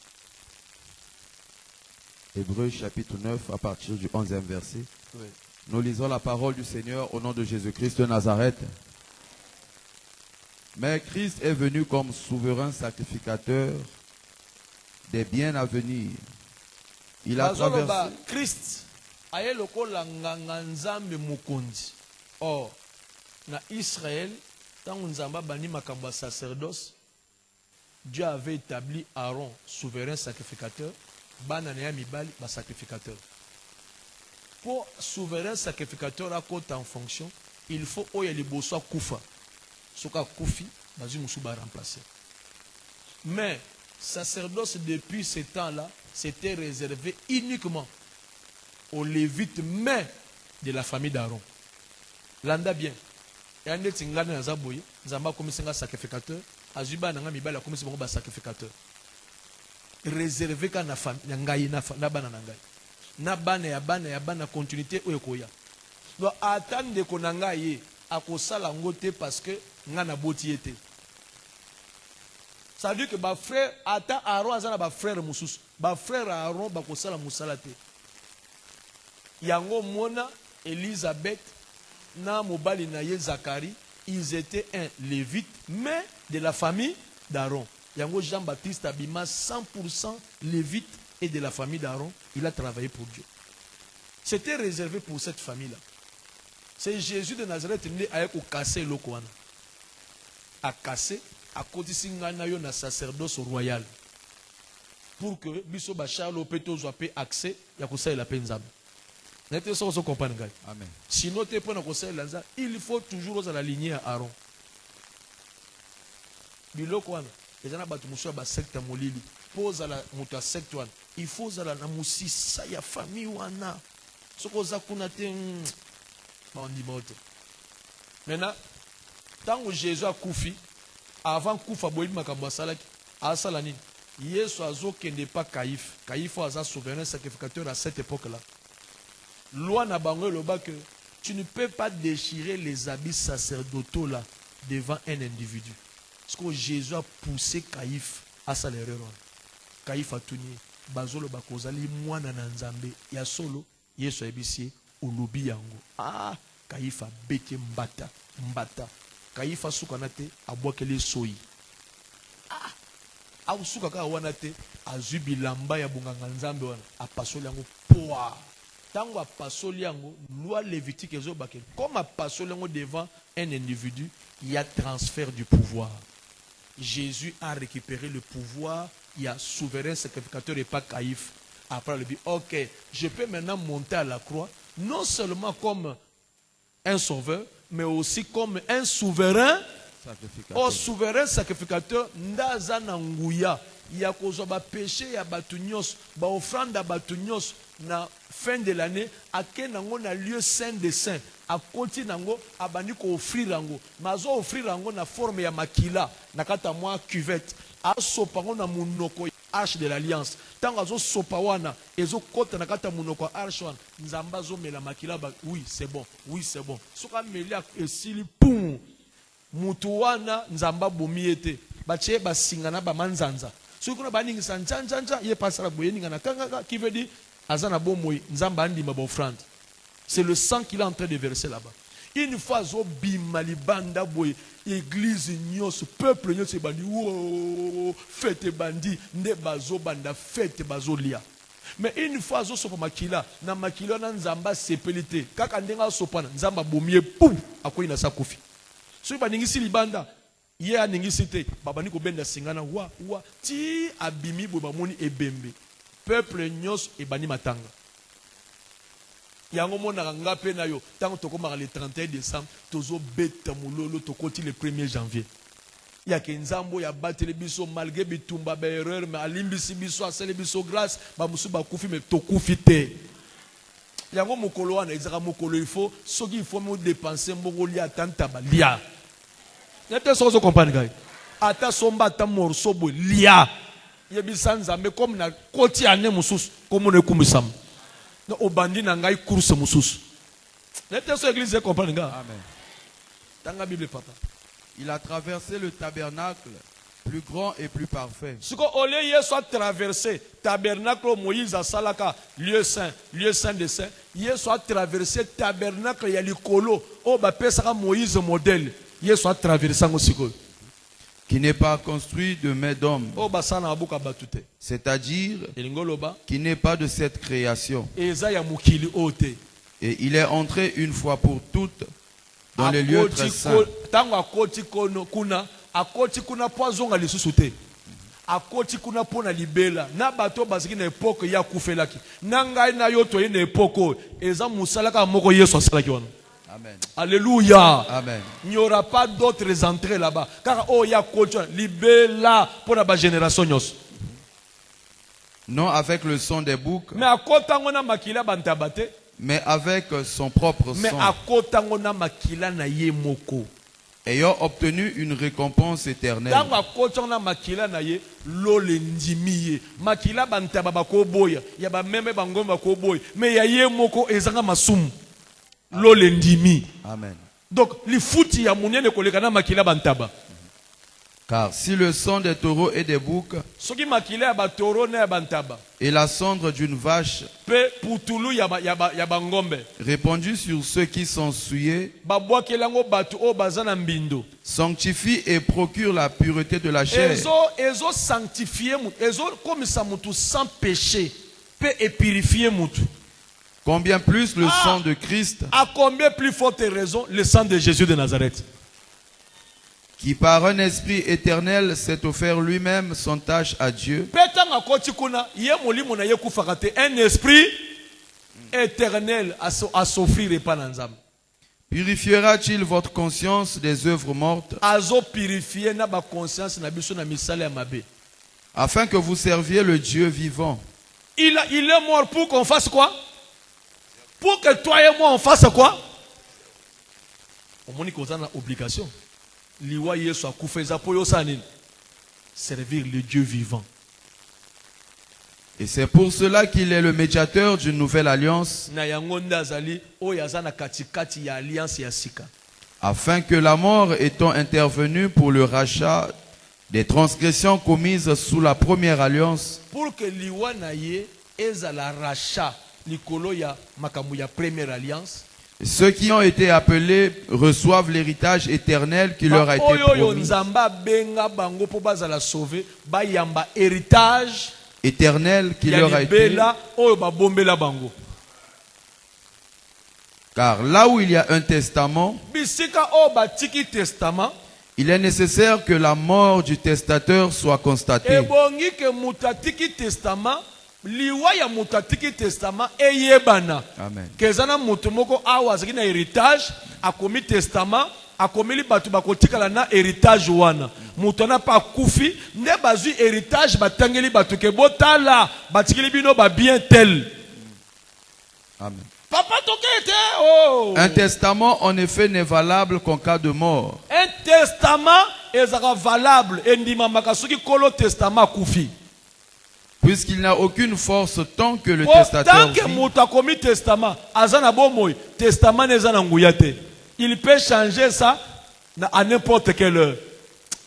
Hébreux chapitre 9 à partir du 11e verset. Oui. Nous lisons la parole du Seigneur au nom de Jésus-Christ de Nazareth. Mais Christ est venu comme souverain sacrificateur des biens à venir. Il a traversé... Christ aye lokola nganga nzambe mukonzi. Or, na Israël, tant nzamba bani makambo sacerdoce, Dieu avait établi Aaron souverain sacrificateur, banana mibali ba sacrificateur. Pour souverain sacrificateur à côté en fonction, il faut oya liboso kufa. Soka kufi, bazu musuba remplacer. Mais sacerdoce depuis ce temps-là, c'était réservé uniquement aux Lévites, mais de la famille d'Aaron. Landa bien. Et en est ngana na zaboye, nzamba komisenga sacrificateur, azuba nanga mibala komisenga ba sacrificateur. Réservé qu'à na famille, na bana nangai. Na bana ya bana continuité oyekoya. Donc attendre ko nanga ye akosala ngote parce que ngana boti était. Ça veut dire que ba frère ata Aaron azana ba frère mususu, ba frère Aaron ba kosala musala te. Yango mona Elisabeth na mobali na ye Zacharie, ils étaient un lévite mais de la famille d'Aaron. Yango Jean-Baptiste Abima 100% lévite et de la famille d'Aaron, il a travaillé pour Dieu. C'était réservé pour cette famille-là. C'est Jésus de Nazareth né à casser le coin. À casser, à côté de na sacerdoce royal. Pour que biso bachar l'opéto soit accès, ya kosa la penzam. N'était ça on comprend gars. Amen. Sinon tu prends conseil là, il faut toujours la lignée à Aaron. Biloko wana, ezana batu muso ba secte molili. Pose la muta secte wana. Il faut zala na musisa ya famille wana. Soko za kuna te on dit moto. Maintenant, tant que Jésus a koufi, avant koufa boyi makambo salaki, asala nini? Yesu azokende pas Caïphe. Caïphe a souverain sacrificateur à cette époque-là. Loi na bango loba que tu ne peux pas déchirer les habits sacerdotaux là devant un individu. Parce que Jésus a poussé Caïphe à sa l'erreur. Caïphe a tuni bazolo bakozali mwana na nzambe ya solo Yesu ebisi olobi yango. Ah, Caïphe a bete mbata. Caïphe a sukanate abwakele soyi. Ah, suka ka wana te azubi lamba ya bunganga nzambe wana apasoli yango poa. Tango apasoli yango loi lévitique ezobake. Comme apasoli yango devant un individu, il y a transfert du pouvoir. Jésus a récupéré le pouvoir, il y a souverain sacrificateur et pas Caïphe. Après, il dit, ok, je peux maintenant monter à la croix, non seulement comme un sauveur, mais aussi comme un souverain sacrificateur. Au souverain sacrificateur, ndaza nanguya, ya kozo ba péché ya batunyos, ba offrande ya batunyos na fin de l'année, à ken nango na lieu saint des saints. A continue nango abandi ko offrir nango mazo offrir nango na forme ya makila na kata mwa cuvette a sopango na munoko arche de l'alliance tango azo sopa wana ezo kota na kata munoko arche wana nzamba zo mela makila ba oui c'est bon soka melia esili pum mutu wana nzamba bomiete bache basingana ba manzanza soki kuna baningi sanjanja ye pasala boyeninga na kanga qui veut dire azana bomoi nzamba andima ba offrande. C'est le sang qu'il est en train de verser là-bas. Une fois zo bima libanda boy église nyos peuple nyos bandi wo fête bandi nde bazo banda fête bazo lia. Mais une fois zo sopa makila na makila na nzamba sepelite kaka ndenga sopana nzamba bomie pou akoyi na sakofi. So baningisi libanda ye aningisi te babani ko benda singana wa ti abimi bo bamoni ebembe peuple nyos ebani matanga. Yango mona ngape na yo tango tokoma le 31 décembre tozo beta mulolo tokoti le 1er janvier. Ya ke nzambo ya batele biso malgré bitumba ba erreur mais alimbisi biso asele biso grâce ba musu ba kufi mais tokufi te. Yango mokolo wana ezaka mokolo il faut soki il faut me dépenser mbongo lia tanta ba lia. Nete sozo comprendre gars. Ata somba ta morceau bo lia. Yebisa nzambe comme na koti ane mususu comme on ekumisam. No obandi na ngai course mususu. Nete so église comprendre gars. Amen. Tanga Bible papa. Il a traversé le tabernacle, plus grand et plus parfait. Ce qu'on ole Yesu a traversé tabernacle Moïse a salaka lieu saint des saints. Yesu a traversé tabernacle ya likolo o ba pesaka Moïse modèle. Yesu a traversé ngosiko. Qui n'est pas construit de main d'homme. O ba sana abuka batute. C'est-à-dire Elingoloba qui n'est pas de cette création. eza ya mukili ote. Et il est entré une fois pour toutes dans les lieux très saints. Tango akoti kono kuna akoti kuna poazonga lisusu te. Akoti kuna pona libela na bato baziki na époque ya kufelaki. Na ngai na yo to na époque eza musalaka moko Yesu asalaki wana. Amen. Alléluia. Amen. Il n'y aura pas d'autres entrées là-bas. Car oh ya koti libela pour la génération nyos. Non avec le son des boucs, Mais akota ngona makila bantabate. mais avec son propre Mais son, akota ngona makila na ye moko. ayant obtenu une récompense éternelle. Tango akota ngona makila na ye lole ndimi ye. Makila bantaba bakoboya, ya ba meme bangomba bakoboya, mais ya ye moko ezanga masumu. Lole ndimi. Amen. Donc li futi ya munene koleka na makila bantaba. Car si le sang des taureaux et des boucs Soki makila ya batoro na ya bantaba. et la cendre d'une vache Pe putulu ya bangombe. répandue sur ceux qui sont souillés Babwakelango batu o bazana mbindo. sanctifie et procure la pureté de la chair. Ezo sanctifier mutu. Ezo komisa mutu sans péché. Pe et purifier mutu. Combien plus le sang de Christ, À combien plus forte raison le sang de Jésus de Nazareth. qui par un esprit éternel s'est offert lui-même sans tâche à Dieu, Petanga koti kuna ye molimo na ye kufaka te. Un esprit éternel à s'offrir et pas nzambe. purifiera-t-il votre conscience des œuvres mortes, Azo purifier na ba conscience na biso na misala ya mabe. afin que vous serviez le Dieu vivant, Il est mort pour qu'on fasse quoi? Pour que toi et moi on fasse quoi? On m'a dit qu'on a une obligation. Liwa Yesu akufeza po yo sanin. Servir le Dieu vivant. et c'est pour cela qu'il est le médiateur d'une nouvelle alliance, Na yango ndazali oyo aza na katikati ya alliance ya sika. afin que la mort étant intervenue pour le rachat des transgressions commises sous la première alliance, Pour que liwa na ye ezala rachat likolo ya makambo ya première alliance. ceux qui ont été appelés reçoivent l'héritage éternel qui leur a été Oyo promis. nzamba benga bango po bazala sauvé ba yamba héritage Éternel qui ya leur a été. libela oyo ba bombela bango. Car là où il y a un testament, Bisika o batiki testament. il est nécessaire que la mort du testateur soit constatée. Ebongi ke mutatiki testament. Liwa ya mutatiki testament eyebana. Amen. Kezana mutu moko awa azaki na héritage. Akomi testament. Akomi li batu bakotikala na héritage wana. Mutu na pa kufi. Ne bazui héritage batangeli batu ke botala. Batikili bino ba bien tel. Amen. Papa tokete oh. Un testament, en effet, n'est valable qu'en cas de mort. Un testament ezaka valable. Endima makasuki kolo testament kufi. Puisqu'il n'a aucune force tant que le Tant testateur que vit, mutu akomi testament, azana bomoy, testament nezana nguyate. Il peut changer ça à n'importe quelle heure.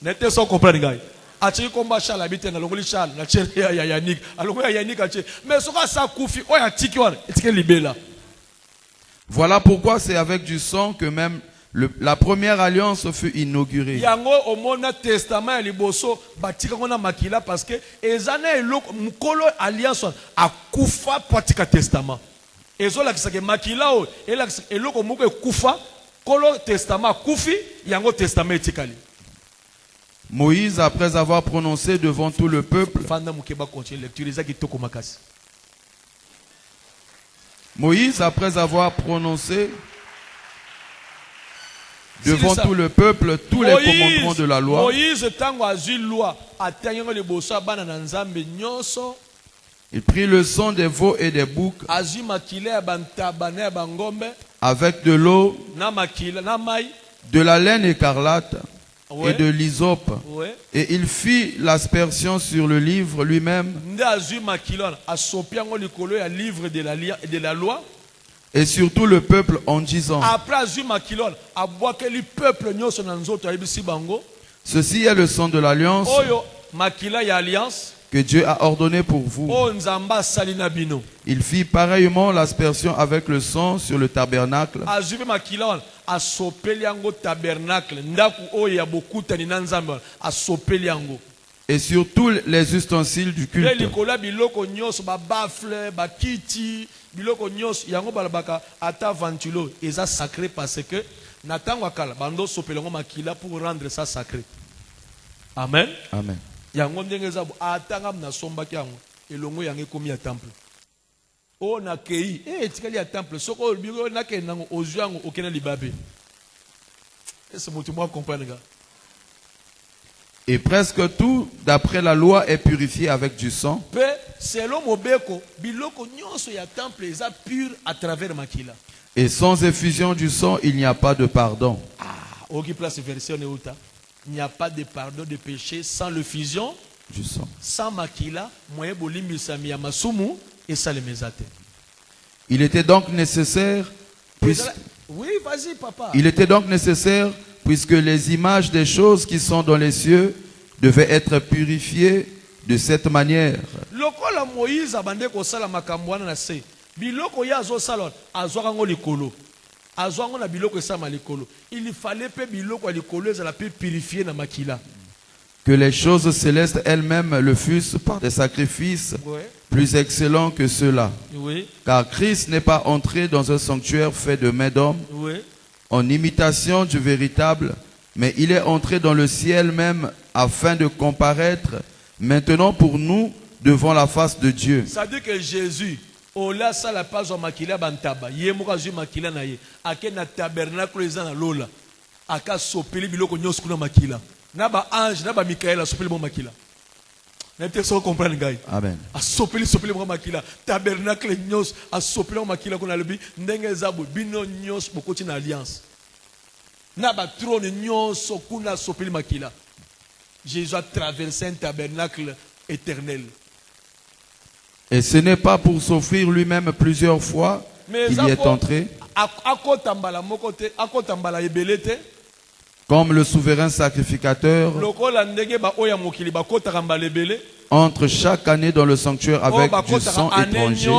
N'était sans comprendre gars. Atiki komba shala habite na longoli shala na chere ya Yannick. Alongo ya Yannick ache. Mais soka sa kufi o ya tiki wana, etike libela. Voilà pourquoi c'est avec du sang que même la première alliance fut inaugurée. Yango omona testament ya liboso batika ngona makila parce que ezana eloko mukolo alliance akufa patika testament. Ezola kisake makila o eloko moko ekufa kolo testament akufi yango testament etikali. Moïse, après avoir prononcé devant tout le peuple, Moïse, après avoir prononcé devant tout le peuple tous les commandements de la loi, il prit le sang des veaux et des boucs avec de l'eau, de la laine écarlate et de l'hysope, et il fit l'aspersion sur le livre lui-même et sur tout le peuple en disant: ceci est le sang de l'alliance que Dieu a ordonné pour vous. Il fit pareillement l'aspersion avec le sang sur le tabernacle et sur tous les ustensiles du culte. Pour rendre ça sacré. Amen. Amen. Yango ndenge zabu atanga na sombaki yango elongo yango ekomi ya temple. O na kei etikali ya temple soko biro na ke nango ozu yango okena libabe. Est-ce que tu moi comprendre? Et presque tout d'après la loi est purifié avec du sang. Pe selon mobeko biloko nyonso ya temple eza pur à travers makila. Et sans effusion du sang, il n'y a pas de pardon. Ah, oki place version neuta. Il n'y a pas de pardon de péché sans le fusion du sang. Sans makila, moye bolimbi sami ya masumu et ça les mesate. Il était donc nécessaire Oui, vas-y papa. Il était donc nécessaire puisque les images des choses qui sont dans les cieux devaient être purifiées de cette manière. Lokola Moïse abande ko sala makambo wana na se. Biloko ya zo salon azwaka ngo likolo. Azwango na biloko esama likolo. Il fallait pe biloko likolo za la pe purifier na makila. Que les choses célestes elles-mêmes le fussent par des sacrifices plus excellents que ceux-là. Car Christ n'est pas entré dans un sanctuaire fait de mains d'hommes en imitation du véritable, mais il est entré dans le ciel même afin de comparaître maintenant pour nous devant la face de Dieu. Ça veut dire que Jésus ola sala pas au makila bantaba ye moka zu makila na ye ake na tabernacle ezana lola aka sopeli biloko nyos kuna makila na ba ange na ba Mikaël sopeli mo makila na te so comprendre ngai. Amen. A sopeli mo makila tabernacle nyos a sopeli mo makila kuna lebi ndenge zabu bino nyos bokoti na alliance na ba trône nyos kuna sopeli makila. Jésus a traversé un tabernacle éternel. Et ce n'est pas pour s'offrir lui-même plusieurs fois qu'il y est entré, comme le souverain sacrificateur entre chaque année dans le sanctuaire avec du sang étranger.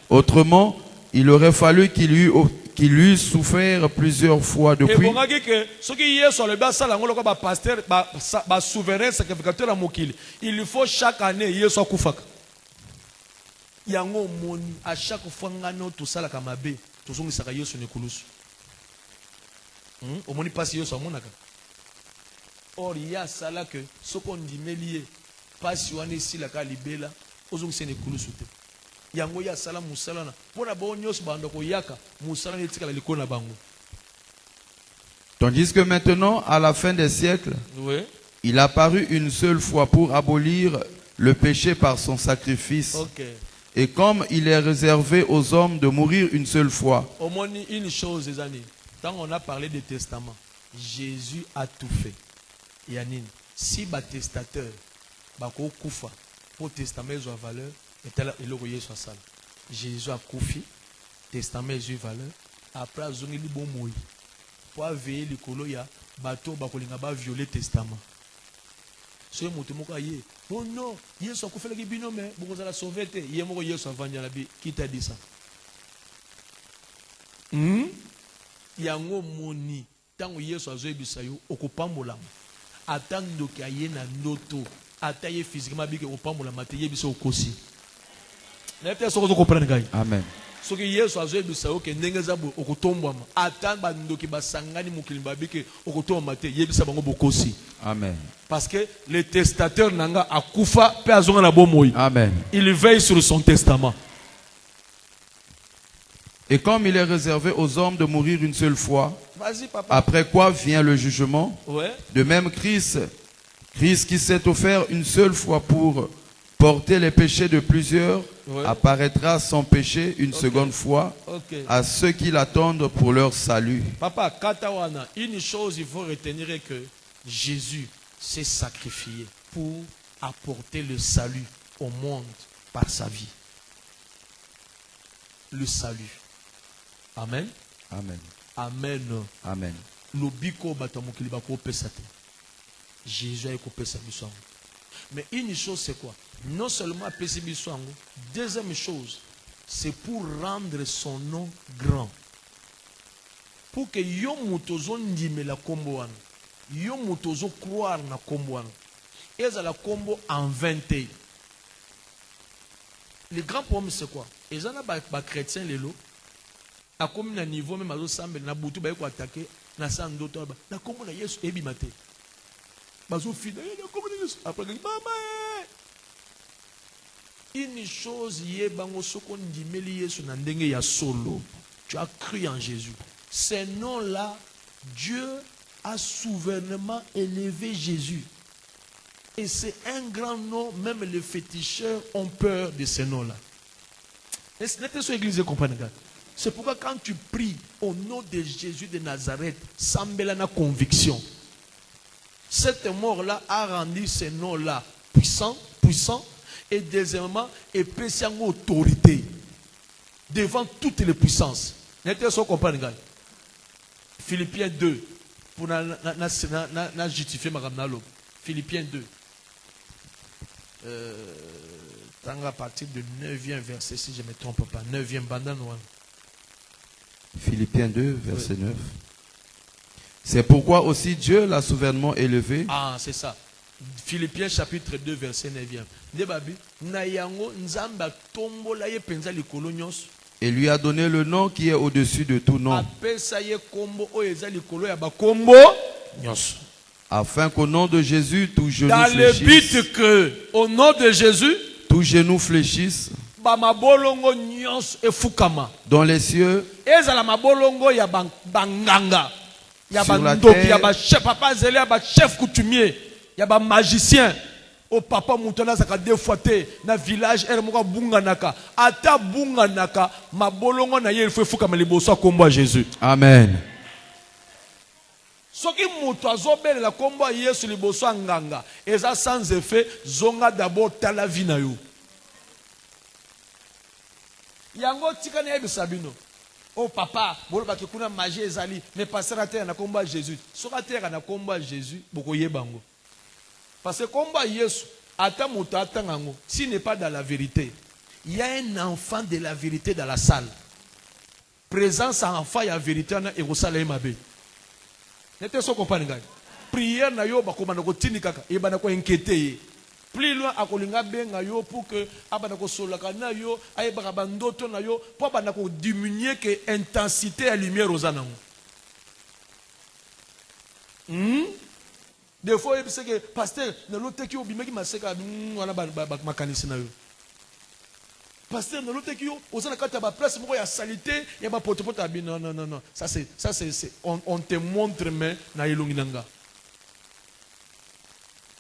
Autrement, il aurait fallu qu'il eût souffert plusieurs fois depuis. Il faut chaque année yango moni à chaque fois ngano tout ça la kamabe tout zongi saka yeso ne kulusu omoni pasi yeso amonaka or ya sala que soko ndimelié pasi wane si la ka libela ozongi se ne kulusu te yango ya sala musala na pona ba nyos bando ko yaka musala ne tikala likona bango. Tandis que maintenant à la fin des siècles il a paru une seule fois pour abolir le péché par son sacrifice. Et comme il est réservé aux hommes de mourir une seule fois. Une chose, les amis, quand on a parlé des testaments, Jésus a tout fait. Yanine, si le testateur, koufa, pour testament ils ont valeur, et Jésus a koufi, testament ils ont valeur, après ils ont eu bon mouille. Pour veiller les coloya, bateau bakolinga ba violer testament. So moto moko aye oh non yesu akufela ki bino me bokozala sauver te ye moko yesu avanja la bi qui t'a dit ça? Yango moni tango Yesu azoyebisa yo okopambola atando ki aye na ndoto ataye physiquement bike okopambola mate yebisa okosi. Na peut-être soko comprendre ngai. Amen. Soki Yesu azoyebisa yo ke ndenge za okotombwama atando bandoki basangani mokili babike okotomba mate yebisa bango bokosi. Amen. Parce que le testateur nanga akufa pe azonga na bomoi. Amen. Il veille sur son testament. Et comme il est réservé aux hommes de mourir une seule fois, Vas-y, papa. après quoi vient le jugement, Ouais. de même Christ qui s'est offert une seule fois pour porter les péchés de plusieurs, Ouais. apparaîtra sans péché une seconde fois Ok. à ceux qui l'attendent pour leur salut. Papa, Katawana, une chose il faut retenir est que Jésus s'est sacrifié pour apporter le salut au monde par sa vie. Le salut. Amen. Amen. Amen. Amen. Lobiko batamokili bako pesate. Jésus a pesé biso. Mais une chose c'est quoi? Non seulement pesé biso, deuxième chose, c'est pour rendre son nom grand. Pour que yo motozo ndime la kombo wana. Yo motozo croire na kombo wana. Eza la kombo en 20. Le grand problème c'est quoi? Ezana ba chrétien lelo. A comme na niveau même azo sambe na butu ba ko attaquer na sando to ba. Na kombo na Yesu ebi mate. Bazo fida na kombo na Yesu. Après mama. Une chose yé bango soko ndimeli Yesu na ndenge ya solo. Tu as cru en Jésus. Ces noms-là, Dieu a souverainement élevé Jésus. Et c'est un grand nom, même les féticheurs ont peur de ces noms-là. Et ce n'était pas l'église comprendre. C'est pourquoi quand tu pries au nom de Jésus de Nazareth, semble la conviction. Cette mort-là a rendu ces noms-là puissants, et deuxièmement, épais en autorité devant toutes les puissances. N'était pas comprendre. Philippiens 2, pour na justifier ma ramnalo. Philippiens 2. À partir de 9e verset, si je ne me trompe pas. 9e bandan. Philippiens 2, verset 9. C'est pourquoi aussi Dieu l'a souverainement élevé. Ah, c'est ça. Philippiens chapitre 2, verset 9e. Debabi, nayango nzamba tombola ye penza likolo nyonso. Et lui a donné le nom qui est au-dessus de tout nom. Afin qu'au nom de Jésus, tout genou dans fléchisse. le but que, au nom de Jésus, tout genou fléchisse. Dans les cieux, sur la terre, au papa moutona saka deux fois te na village er moko bunganaka ata bunganaka mabolongo na ye il faut fuka maliboso kombo Jésus. Amen. Soki muto azobele la kombo Yesu liboso nganga eza sans effet zonga d'abord tala vie na yo. Yango tika na yebisa bino. Oh papa, bolo ba kuna magie ezali mais passer à terre na kombo Jésus. Soka terre na kombo Jésus boko yebango. Parce que comme Yesu, s'il n'est pas dans la vérité, il y a un enfant de la vérité dans la salle. Présence à enfant, il y a vérité dans Jérusalem. N'était-ce pas comprendre? Prière na yo bakoma na kotini kaka e bana ko inquiéter. Plus loin akolinga benga yo pour que abana ko solaka na yo ay baka bandoto na yo pour bana ko diminuer que intensité à lumière aux anango. Des fois, il que pasteur, dans l'autre qui obime qui m'a séqué, on a makanisi na yo. Pasteur, dans l'autre qui on a quand tu as place, il y a salité, il y a pote pote non non non non. Ça c'est on te montre mais na ilunginanga.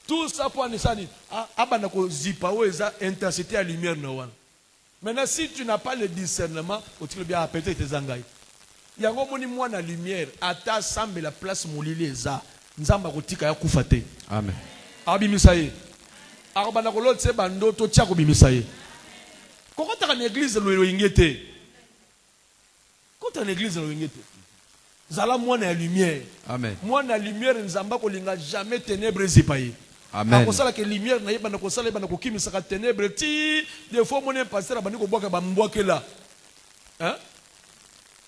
Tout ça pour anisani. Abana ko zipa o eza intensité à lumière na wana. Maintenant si tu n'as pas le discernement, tu bien appeler tes zangai. Yango moni moi na lumière, ata semble la place molili eza. Nzamba kotika ya kufate. Amen. Abimisaye. Arabana ko lotse bando to tia ko bimisaye. Koko ta na église lo ingete. Ko ta na église lo ingete. Zala moi na lumière. Amen. Moi na lumière nzamba ko linga jamais ténèbres zipaye. Amen. Ako sala ke lumière na yeba na ko sala bana ko kimisa ka ténèbres ti des fois mon pasteur bani ko boka ba mbwakela. Hein?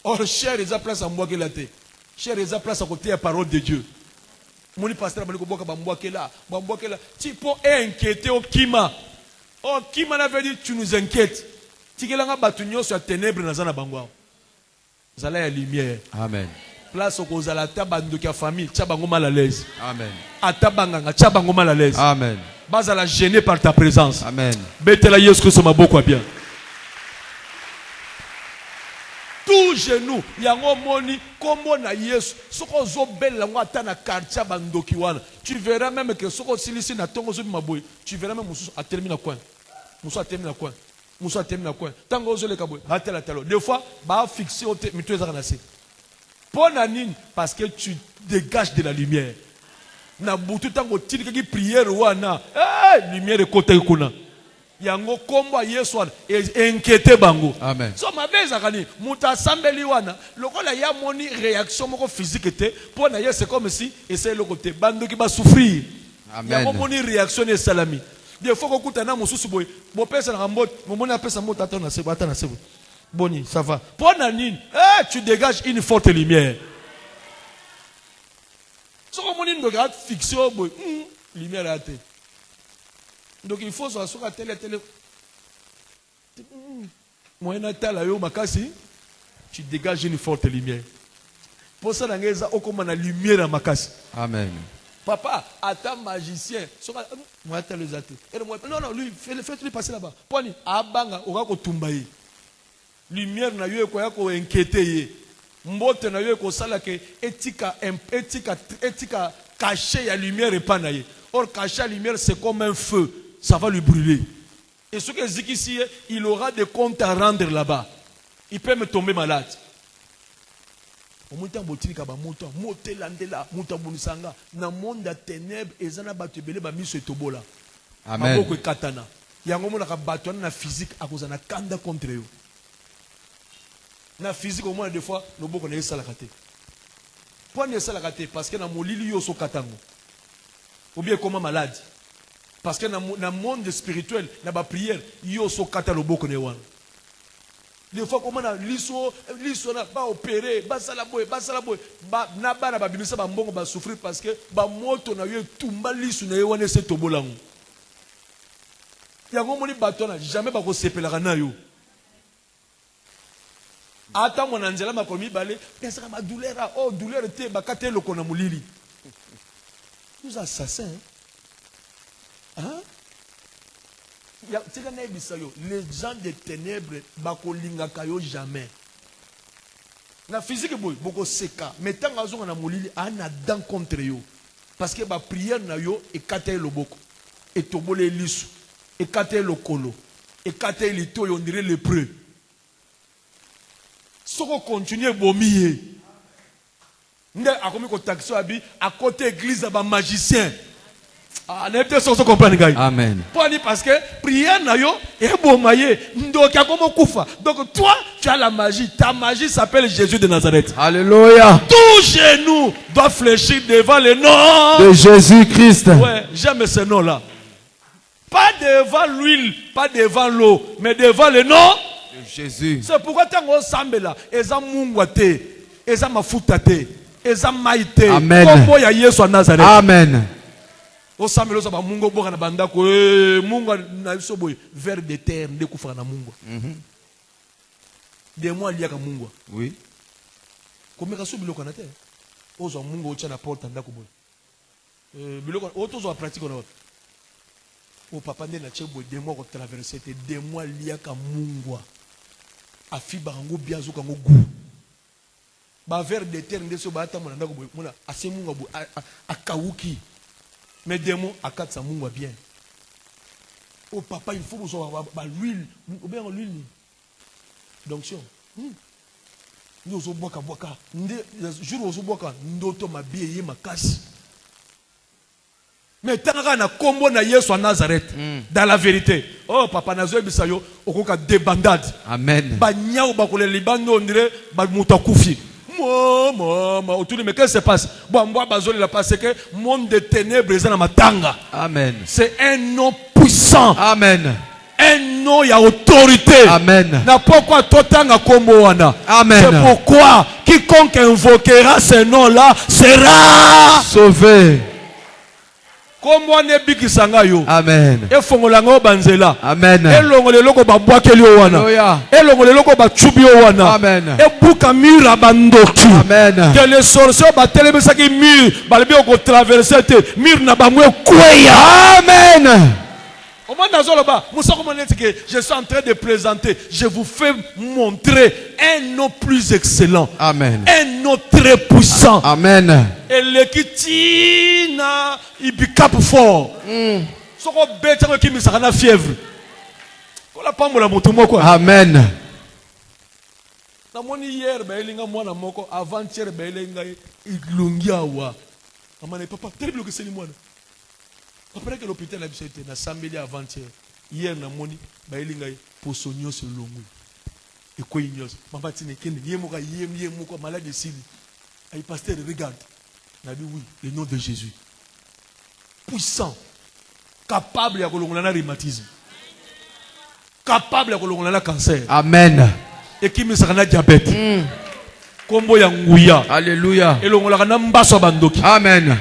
Or, cher, ils ont place à moi qui la tête. Cher, ils ont place à côté de la parole de Dieu. Mon pasteur m'a dit que là. Tu peux inquiéter au Kima. Oh, Kima n'avait dit tu nous inquiètes. Tu as battu sur la ténèbre dans la bangwa. Vous allez à la lumière. Amen. Place au Zalata bando qui a famille, tu as mal à l'aise. Amen. Atabanga, tu as mal à l'aise. Amen. Bas à la gêner par ta présence. Amen. Betela Yesu Christ m'a beaucoup bien. Tout genou, yango moni, comme na Yesu, soko zo belle la ngata na quartier bandoki wana. Tu verras même que soko silisi na tongo zo maboy. Tu verras même musu a terminé coin. Musu a terminé coin. Musu a terminé coin. Tango zo le kaboy. Hatela talo. Des fois, ba fixer au te mito ezaka na se. Ponanine parce que tu dégages de la lumière. Na butu tango tili ki prière wana. Lumière côté kuna. Yango komba Yesu inquiété bango. Amen. So mabeza kani muta sambeli wana lokola ya moni réaction moko physique te pour na Yesu comme si essaye le côté bando ki ba souffrir. Amen. Yango moni réaction et salami. Des fois ko kuta na mususu boy bo pesa na mbot mo moni apesa mbot atana sebo atana sebo. Boni ça va. Pour na nini tu dégages une forte lumière. So ko moni ndo ga fixé boy lumière à tête. Donc il faut soit sur la télé. Moyen tala yo makasi, tu dégages une forte lumière. Pour ça l'angeza okoma na lumière à makasi. Amen. Papa, attends magicien. Moi tala les athées. Non lui fais-lui passer là-bas. Poni abanga okako tumbaye. Lumière na yo ko yako inquiéter. Mbote na yo ko sala ke étika caché ya lumière et pas naie. Or caché la lumière c'est comme un feu. Ça va lui brûler. Et ce que je dis ici, il aura des comptes à rendre là-bas. Il peut me tomber malade. Au montant botini kaba montant, motelandela, montant bonisanga, na monde de ténèbres et zana batubele ba miso etobola. Amen. Aboko katana. Yango mona ka batwana na physique à cause na kanda contre eux. Na physique au moins des fois, no boko na yesa la kate. Pourquoi ne la kate parce que na molili yo so katango. Ou bien comment malade. Parce que dans le monde spirituel, dans la prière, il y a ce catalogue. Des fois, comment on a l'issue, n'a pas opéré, n'a pas souffrir parce que moto na eu tout mal l'issue na eu ce tobolango. Il y a un moment où jamais pas séparer la nayo. Attends mon angela m'a commis balé, qu'est-ce que ma douleur oh douleur était bakate le konamulili. Nous assassins. Hein? Les gens des ténèbres bakolinga kayo jamais. Na physique boy boko seka mais tant que na molili ana dan contre yo parce que ba prière na yo e kate le boko et tobole lisu et kate le kolo et kate le to on dirait le preux. Soko continuer bomier. Nde akomi ko taxi abi à côté église ba magicien. Ah, Amen. Parce que prière na yo et bomaye ndoka comme kufa. Donc toi tu as la magie. Ta magie s'appelle Jésus de Nazareth. Alléluia. Tout genou doit fléchir devant le nom de Jésus-Christ. Ouais, j'aime ce nom là. Pas devant l'huile, pas devant l'eau, mais devant le nom de Jésus. C'est pourquoi tango ensemble là, eza mungwate, eza mafutate, eza maite. Amen. Comme ya Yesu à Nazareth. Amen. Au samelo sa ba mungo boka na bandako mungo na biso boy vers de terre nde kufa na mungo. De moi liaka mungo. Oui. Komeka so biloko na terre. Ozo mungo ocha na porte ndako boy. Biloko otozo pratique na. O papa nde na chebo de moi ko traverser te de moi liaka mungo. Afiba ngo biazo ka ngo gu. Ba vers de terre nde so ba ata mona ndako boy mona ase mungo boy akawuki. Mais des mots à 400 mots bien. Au papa, il faut que vous ayez l'huile. Ou bien l'huile. Donc, si nous avons boaka. Le jour où nous avons boaka, nous avons bien ma casse. Mais tant qu'on a combo na Yesu à Nazareth, dans la vérité. Oh, papa, Nazo Bisayo, au cas de bandade. Amen. Banya ou bakole libando, on dirait, moutakoufi. Mais qu'est-ce qui se passe? Parce que le monde des ténèbres est dans ma tanga. Amen. C'est un nom puissant. Amen. Un nom il y a autorité. Amen. Na pourquoi totanga kombo wana. Amen. C'est pourquoi quiconque invoquera ce nom-là sera sauvé. Kombo ne bikisanga yo. Amen. E fongolanga banzela. Amen. E longole loko ba bwakeli yo wana. Alléluia. E longole loko ba chubi yo wana. Amen. E buka mira bandoki. Amen. Que les sorciers ba telemisa ki mur, ba lebi ko traverser te mur na ba mwe kweya. Amen. Je suis en train de présenter. Je vous fais montrer un nom plus excellent. Amen. Un nom très puissant. Amen. Et l'équité na ibikap fort. Soko betanga ki misaka na fièvre. Ko la pambola moto moko. Amen. Na moni hier ba elinga mwana moko avant-hier ba elinga ilungia wa. Amana papa terrible que c'est ni mwana. Après que l'hôpital a été na sambeli avant-hier, hier na moni ba elinga poso nyos longu. Et quoi nyos? Mama tine kende yemoka yemoko malade sili. Ay pasteur regarde. On a dit oui, le nom de Jésus. Puissant. Capable de kolongola na rhumatisme. Capable de kolongola na cancer. Amen. Et qui me sera na diabète. Kombo ya nguya. Alléluia. Et longola na mbaso bandoki. Amen.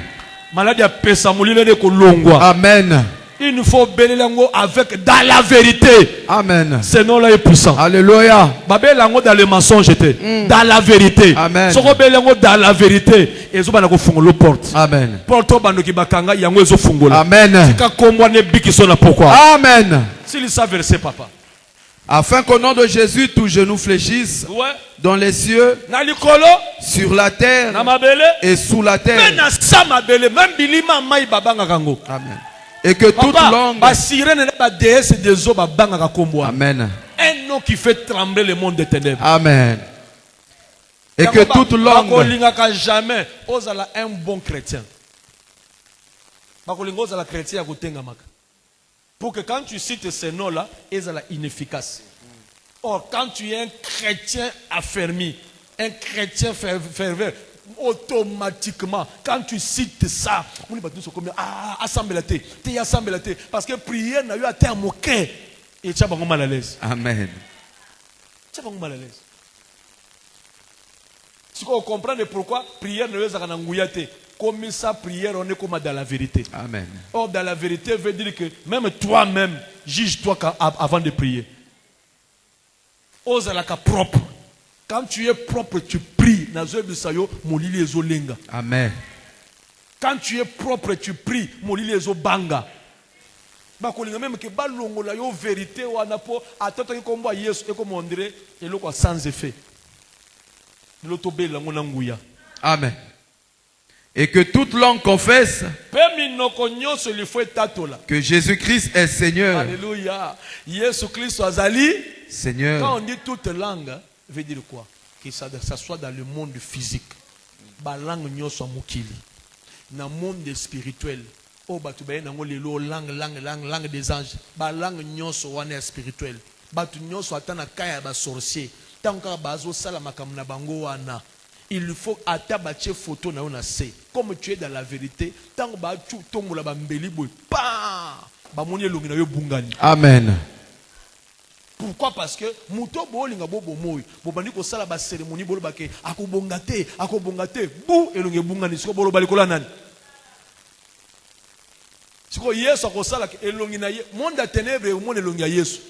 Maladie a pesa molile de kolongwa. Amen. Il nous faut bénir l'ango avec dans la vérité. Amen. Ce nom-là est puissant. Alléluia. Babel l'ango dans le mensonge était. Dans la vérité. Amen. Soko belango dans la vérité. Et zo bana ko fungolo porte. Amen. Porte bando ki bakanga yango ezo fungola. Amen. Tika kombo ne biki sona pourquoi. Amen. S'il ça verset papa. Afin qu'au nom de Jésus, tous genoux fléchissent dans les cieux, sur la terre et sous la terre. Amen. Et que toute langue. Amen. Un nom qui fait trembler le monde des ténèbres. Amen. Et que toute langue. Jamais osala un bon chrétien. Chrétien pour que quand tu cites ces noms-là, ils sont inefficaces. Or, quand tu es un chrétien affermi, un chrétien fervent, automatiquement, quand tu cites ça, on dit assemblée, parce que prière n'a eu à terme au cœur. Et tu es mal à l'aise. Amen. Tu es mal à l'aise. Si on comprend pourquoi prière n'a eu à terme. Comme ça, prière, on est comme dans la vérité. Amen. Or, dans la vérité veut dire que même toi-même, juge-toi avant de prier. Ose la propre. Quand tu es propre, tu pries. Amen. Quand tu es propre, tu pries. Banga. Même que balongola yo vérité ou anapo atata kombo Yesu et comme on dirait et le sans effet. L'autobe la ngonanguya. Amen. Et que toute langue confesse que Jésus-Christ est Seigneur. Alléluia. Jésus-Christ azali Seigneur. Quand on dit toute langue, veut dire quoi? Que ça soit dans le monde physique. Ba langue nyoso mukili. Dans le monde spirituel. Oh batu ba na ngolelo langue des anges. Ba langue nyoso wana spirituel. Batu nyoso atana kaya ba sorcier. Tanka bazo sala makamna bango wana. Il faut attacher photo na ona se. Comme tu es dans la vérité, tant ba tu tombe la bambeli boy. Pa! Ba moni longi na yo bungani. Amen. Pourquoi? Parce que muto bo linga bo moy. Bo bandi ko sala ba cérémonie bo ba ke akobongate, bu elongi bungani siko bo bali kola nani. Siko Yesu ko sala ke elongi na ye. Monde à ténèbres au monde elongi ya Yesu.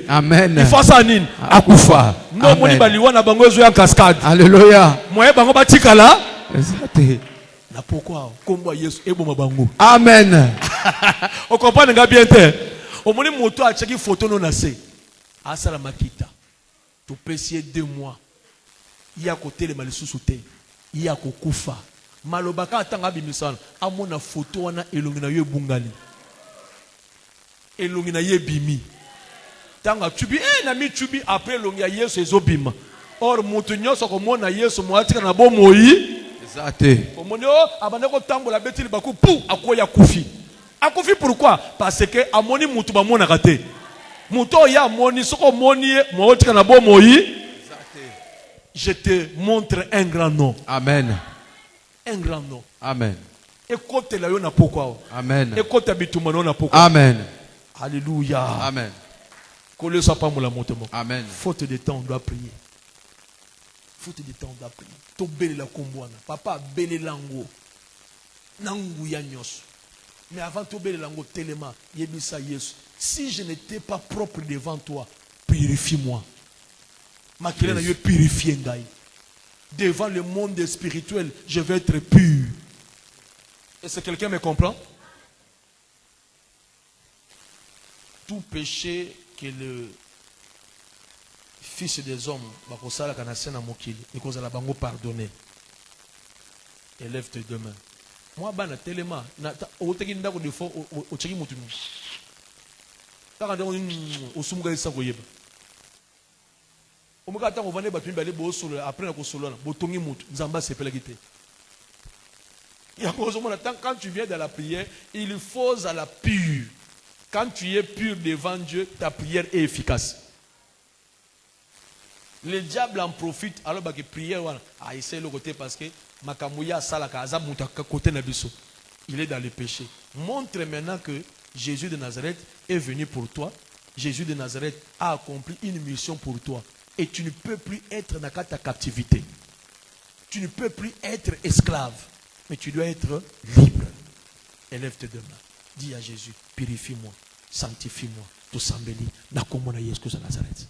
Amen. Il faut ça nini akufa. No moni baliwana bango ezo ya cascade. Alléluia. Moye bango batikala. Exactement. Na pourquoi kombo Yesu eboma bango. Amen. On comprend nga bien te. O moni moto a cheki photo no na se. Asala makita. Tu peux essayer 2 mois. Il y a côté le malisusu te. Il y a kokufa. Malobaka atanga bimisana amona photo wana elongi na yo ebungali elongi na ye bimi tanga tubi na mi tubi après elongi ya Yesu ezobima or mutu nyoso ko mona Yesu mwatika na bomoyi exacte omonyo abande ko tambola betili baku pu akoya kufi akufi pourquoi parce que amoni mutu ba mona kate mutu ya amoni soko moni mwatika na bomoyi exacte. Je te montre un grand nom. Amen. Un grand nom. Amen. Amen. Amen. Amen. Alléluia. Amen. Amen. Faute de temps, on doit prier. Faute de temps, on doit prier. Tobele la kombwana. Papa, bele lango. Nangu ya nyos. Mais avant tobele lango, telema, yebisa yesu. Si je n'étais pas propre devant toi, purifie-moi. Ma kirena yo purifier ngai. Devant le monde spirituel, je vais être pur. Est-ce que quelqu'un me comprend? Tout péché que le Fils des hommes va pardonner. Élève-toi demain. Moi, je tellement. Quand tu viens de la prière, il faut à la pure. Quand tu es pur devant Dieu, ta prière est efficace. Le diable en profite alors que prière essaie le côté parce que il est dans le péché. Montre maintenant que Jésus de Nazareth est venu pour toi. Jésus de Nazareth a accompli une mission pour toi. Et tu ne peux plus être dans ta captivité. Tu ne peux plus être esclave. Mais tu dois être libre. Élève-toi demain. Dis à Jésus, purifie-moi, sanctifie-moi, tout s'embellit. Nakomona Yesu de Nazareth.